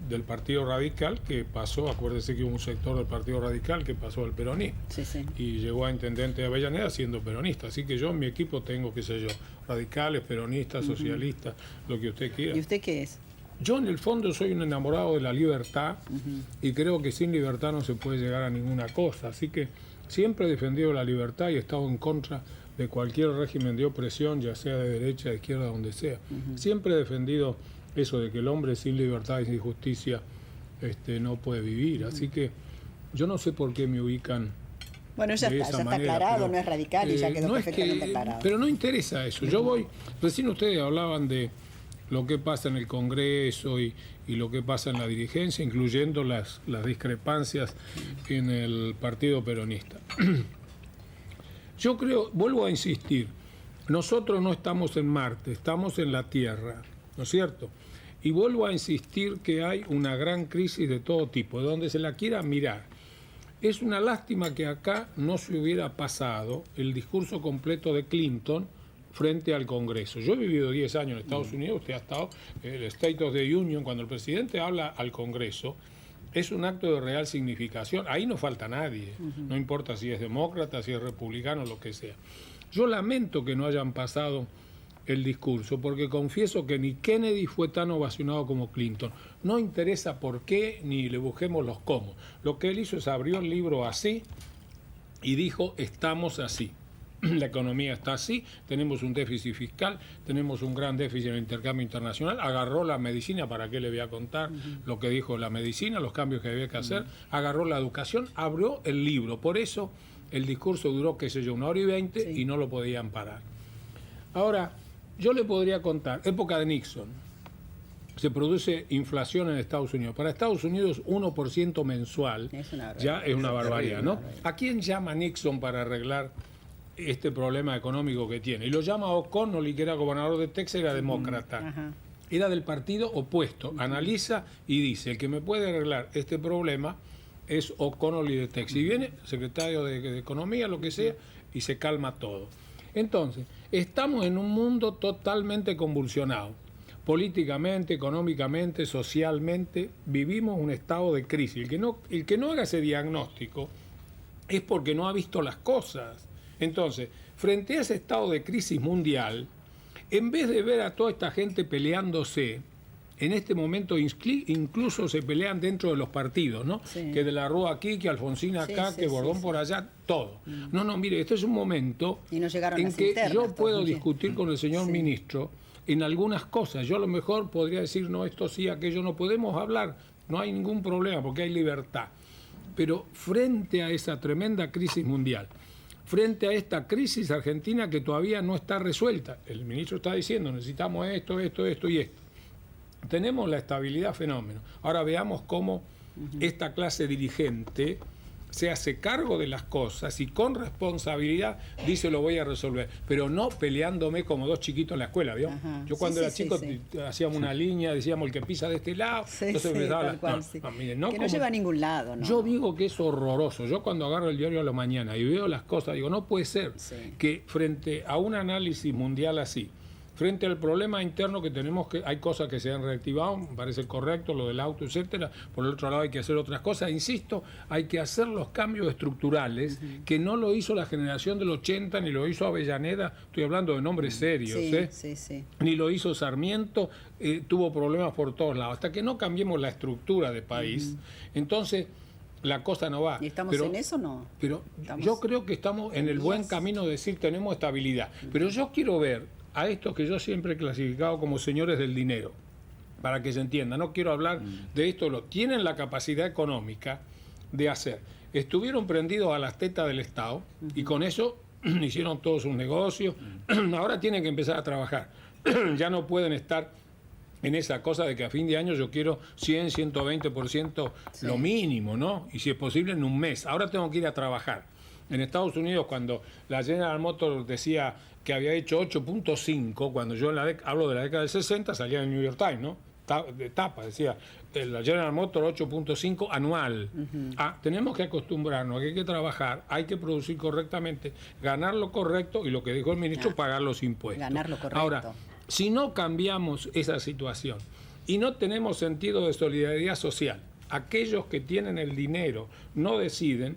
del Partido Radical que pasó, acuérdese que hubo un sector del Partido Radical que pasó al peronismo. Sí, sí. Y llegó a intendente de Avellaneda siendo peronista. Así que yo en mi equipo tengo, qué sé yo, radicales, peronistas, socialistas, lo que usted quiera. ¿Y usted qué es? Yo en el fondo soy un enamorado de la libertad y creo que sin libertad no se puede llegar a ninguna cosa. Así que siempre he defendido la libertad y he estado en contra de cualquier régimen de opresión, ya sea de derecha, de izquierda, donde sea. Siempre he defendido eso de que el hombre sin libertad y sin justicia no puede vivir. Así que yo no sé por qué me ubican. Bueno, ya de está, esa ya está manera, aclarado, pero, no es radical y ya quedó no es perfectamente aclarado. Pero no interesa eso. Yo voy, recién ustedes hablaban de lo que pasa en el Congreso y lo que pasa en la dirigencia, incluyendo las discrepancias en el Partido Peronista. Yo creo, vuelvo a insistir, nosotros no estamos en Marte, estamos en la Tierra, ¿no es cierto? Y vuelvo a insistir que hay una gran crisis de todo tipo, de donde se la quiera mirar. Es una lástima que acá no se hubiera pasado el discurso completo de Clinton frente al Congreso. Yo he vivido 10 años en Estados Unidos, usted ha estado en el State of the Union, cuando el presidente habla al Congreso, es un acto de real significación. Ahí no falta nadie, no importa si es demócrata, si es republicano, lo que sea. Yo lamento que no hayan pasado el discurso, porque confieso que ni Kennedy fue tan ovacionado como Clinton. No interesa por qué, ni le busquemos los cómo. Lo que él hizo es abrió el libro así y dijo, estamos así. La economía está así, tenemos un déficit fiscal, tenemos un gran déficit en el intercambio internacional, agarró la medicina, ¿para qué le voy a contar lo que dijo la medicina, los cambios que había que hacer? Agarró la educación, abrió el libro, por eso el discurso duró, qué sé yo, 1 hora y 20 y no lo podían parar. Ahora, yo le podría contar, época de Nixon, se produce inflación en Estados Unidos. Para Estados Unidos 1% mensual ya es una barbaridad, ¿no? ¿A quién llama Nixon para arreglar este problema económico que tiene? Y lo llama O'Connell, que era gobernador de Texas, era demócrata. Era del partido opuesto. Analiza y dice, el que me puede arreglar este problema es O'Connell y de Texas. Y viene secretario de Economía, lo que sea, y se calma todo. Entonces, estamos en un mundo totalmente convulsionado. Políticamente, económicamente, socialmente, vivimos un estado de crisis. El que no haga ese diagnóstico es porque no ha visto las cosas. Entonces, frente a ese estado de crisis mundial, en vez de ver a toda esta gente peleándose, en este momento incluso se pelean dentro de los partidos, ¿no? Sí. Que de la Rúa aquí, que Alfonsín acá, que Bordón por allá, todo. No, mire, este es un momento Y no llegaron en las que internas, yo todo puedo muy bien. discutir con el señor ministro en algunas cosas. Yo a lo mejor podría decir, no, esto sí, aquello no, podemos hablar, no hay ningún problema porque hay libertad. Pero frente a esa tremenda crisis mundial, frente a esta crisis argentina que todavía no está resuelta, el ministro está diciendo, necesitamos esto y esto. Tenemos la estabilidad fenómeno. Ahora veamos cómo esta clase dirigente se hace cargo de las cosas y con responsabilidad dice lo voy a resolver, pero no peleándome como dos chiquitos en la escuela, ¿vio? Yo cuando era chico hacíamos una línea, decíamos el que pisa de este lado, entonces me daba miren, que no lleva a ningún lado, ¿no? Yo digo que es horroroso. Yo cuando agarro el diario a la mañana y veo las cosas, digo, no puede ser que frente a un análisis mundial así, frente al problema interno que tenemos, que hay cosas que se han reactivado, me parece correcto, lo del auto, etcétera. Por el otro lado hay que hacer otras cosas. Insisto, hay que hacer los cambios estructurales que no lo hizo la generación del 80, ni lo hizo Avellaneda, estoy hablando de nombres serios, ni lo hizo Sarmiento, tuvo problemas por todos lados. Hasta que no cambiemos la estructura de país, entonces la cosa no va. ¿Y estamos en eso no? Pero Estamos yo creo que estamos en el buen días. camino de decir tenemos estabilidad. Pero yo quiero ver a estos que yo siempre he clasificado como señores del dinero, para que se entienda. No quiero hablar de esto, tienen la capacidad económica de hacer. Estuvieron prendidos a las tetas del Estado y con eso hicieron todos sus negocios. Ahora tienen que empezar a trabajar. Ya no pueden estar en esa cosa de que a fin de año yo quiero 100, 120% lo mínimo, ¿no? Y si es posible en un mes. Ahora tengo que ir a trabajar. En Estados Unidos, cuando la General Motors decía que había hecho 8.5, cuando yo hablo de la década del 60, salía en el New York Times, ¿no? De tapa, decía, la General Motors 8.5 anual. Tenemos que acostumbrarnos a que hay que trabajar, hay que producir correctamente, ganar lo correcto y lo que dijo el ministro, pagar los impuestos. Ganar lo correcto. Ahora, si no cambiamos esa situación y no tenemos sentido de solidaridad social, aquellos que tienen el dinero no deciden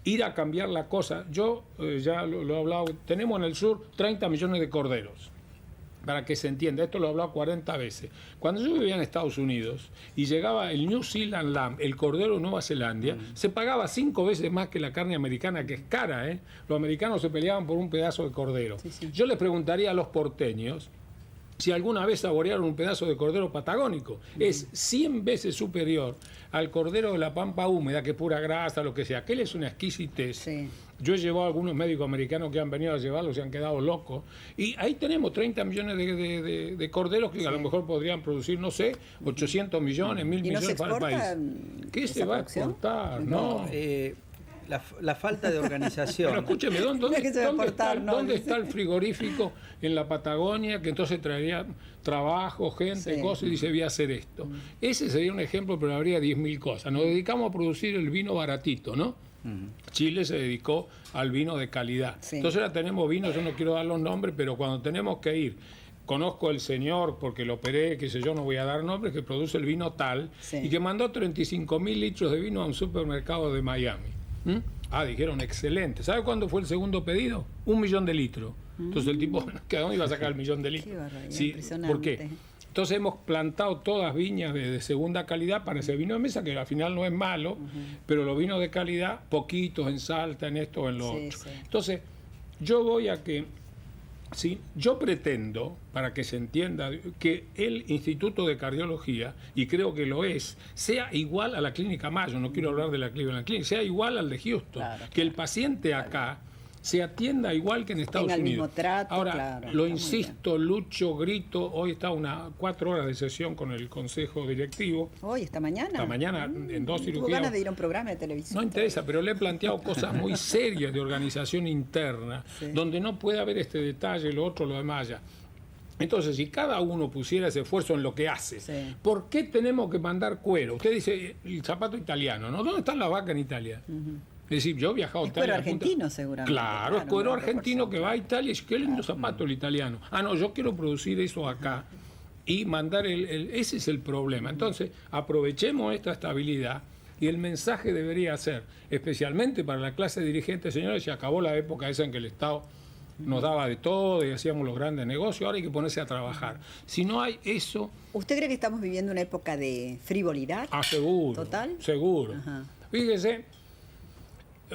ir a cambiar la cosa. Yo ya lo he hablado, tenemos en el sur 30 millones de corderos. Para que se entienda, esto lo he hablado 40 veces. Cuando yo vivía en Estados Unidos y llegaba el New Zealand Lamb, el cordero de Nueva Zelanda, se pagaba 5 veces más que la carne americana, que es cara, ¿eh? Los americanos se peleaban por un pedazo de cordero. Yo les preguntaría a los porteños si alguna vez saborearon un pedazo de cordero patagónico. Es 100 veces superior al cordero de la pampa húmeda, que es pura grasa, lo que sea. Aquel es una exquisitez. Sí. Yo he llevado a algunos médicos americanos que han venido a llevarlo, se han quedado locos. Y ahí tenemos 30 millones de corderos que a lo mejor podrían producir, no sé, 800 millones, 1.000 millones para el país. esa ¿Qué se va a producción? exportar? No. La falta de organización. Pero escúcheme, ¿dónde que se va a exportar, no, ¿dónde dice. está el frigorífico en la Patagonia que entonces traería trabajo, gente, Sí. cosas y se debía hacer esto? Ese sería un ejemplo, pero habría 10.000 cosas. Nos dedicamos a producir el vino baratito, ¿no? Chile se dedicó al vino de calidad. Sí. Entonces ahora tenemos vinos, yo no quiero dar los nombres, pero cuando tenemos que ir, conozco el señor, porque lo operé, qué sé yo, no voy a dar nombres, que produce el vino tal, Sí. y que mandó 35.000 litros de vino a un supermercado de Miami. Dijeron, excelente. ¿Sabe cuándo fue el segundo pedido? 1 millón de litros. Entonces el tipo, ¿de dónde iba a sacar el millón de litros? Qué barbaridad, Sí, impresionante. ¿por qué? Entonces hemos plantado todas viñas de segunda calidad para ese vino de mesa, que al final no es malo, pero los vinos de calidad, poquitos en Salta, en esto o en lo Sí, otro. sí. Entonces, yo voy a que, ¿sí? Yo pretendo, para que se entienda, que el Instituto de Cardiología, y creo que lo es, sea igual a la Clínica Mayo, no quiero hablar de la Cleveland Clinic, sea igual al de Houston, Claro, que el paciente acá se atienda igual que en Estados Tenga el Unidos. mismo trato, Ahora, claro, lo está muy insisto, lucho, grito, hoy está 4 horas de sesión con el Consejo Directivo, Hoy, esta mañana. esta mañana en 2 Tuvo cirugías. ganas de ir a un programa de televisión. No interesa, pero le he planteado cosas muy serias de organización interna, Sí. donde no puede haber este detalle, lo otro, lo demás ya. Entonces, si cada uno pusiera ese esfuerzo en lo que hace, Sí. ¿por qué tenemos que mandar cuero? Usted dice el zapato italiano, ¿no? ¿Dónde están las vacas en Italia? Es decir, yo he viajado a Es Italia. cuero argentino, seguramente. Claro, es Claro, cuero no, argentino que va a proporción. Italia y dice, qué lindo zapato el italiano. No, yo quiero producir eso acá y mandar ese es el problema. Entonces, aprovechemos esta estabilidad y el mensaje debería ser, especialmente para la clase dirigente, señores, se acabó la época esa en que el Estado nos daba de todo y hacíamos los grandes negocios, ahora hay que ponerse a trabajar. Si no hay eso, ¿Usted cree que estamos viviendo una época de frivolidad? seguro. ¿Total? Seguro. Ajá. Fíjese,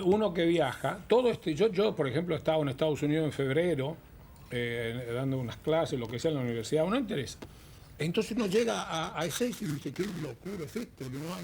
uno que viaja, todo yo por ejemplo, estaba en Estados Unidos en febrero, dando unas clases, lo que sea en la universidad, no interesa. Entonces uno llega a ese y dice, qué locura es esto, que no hay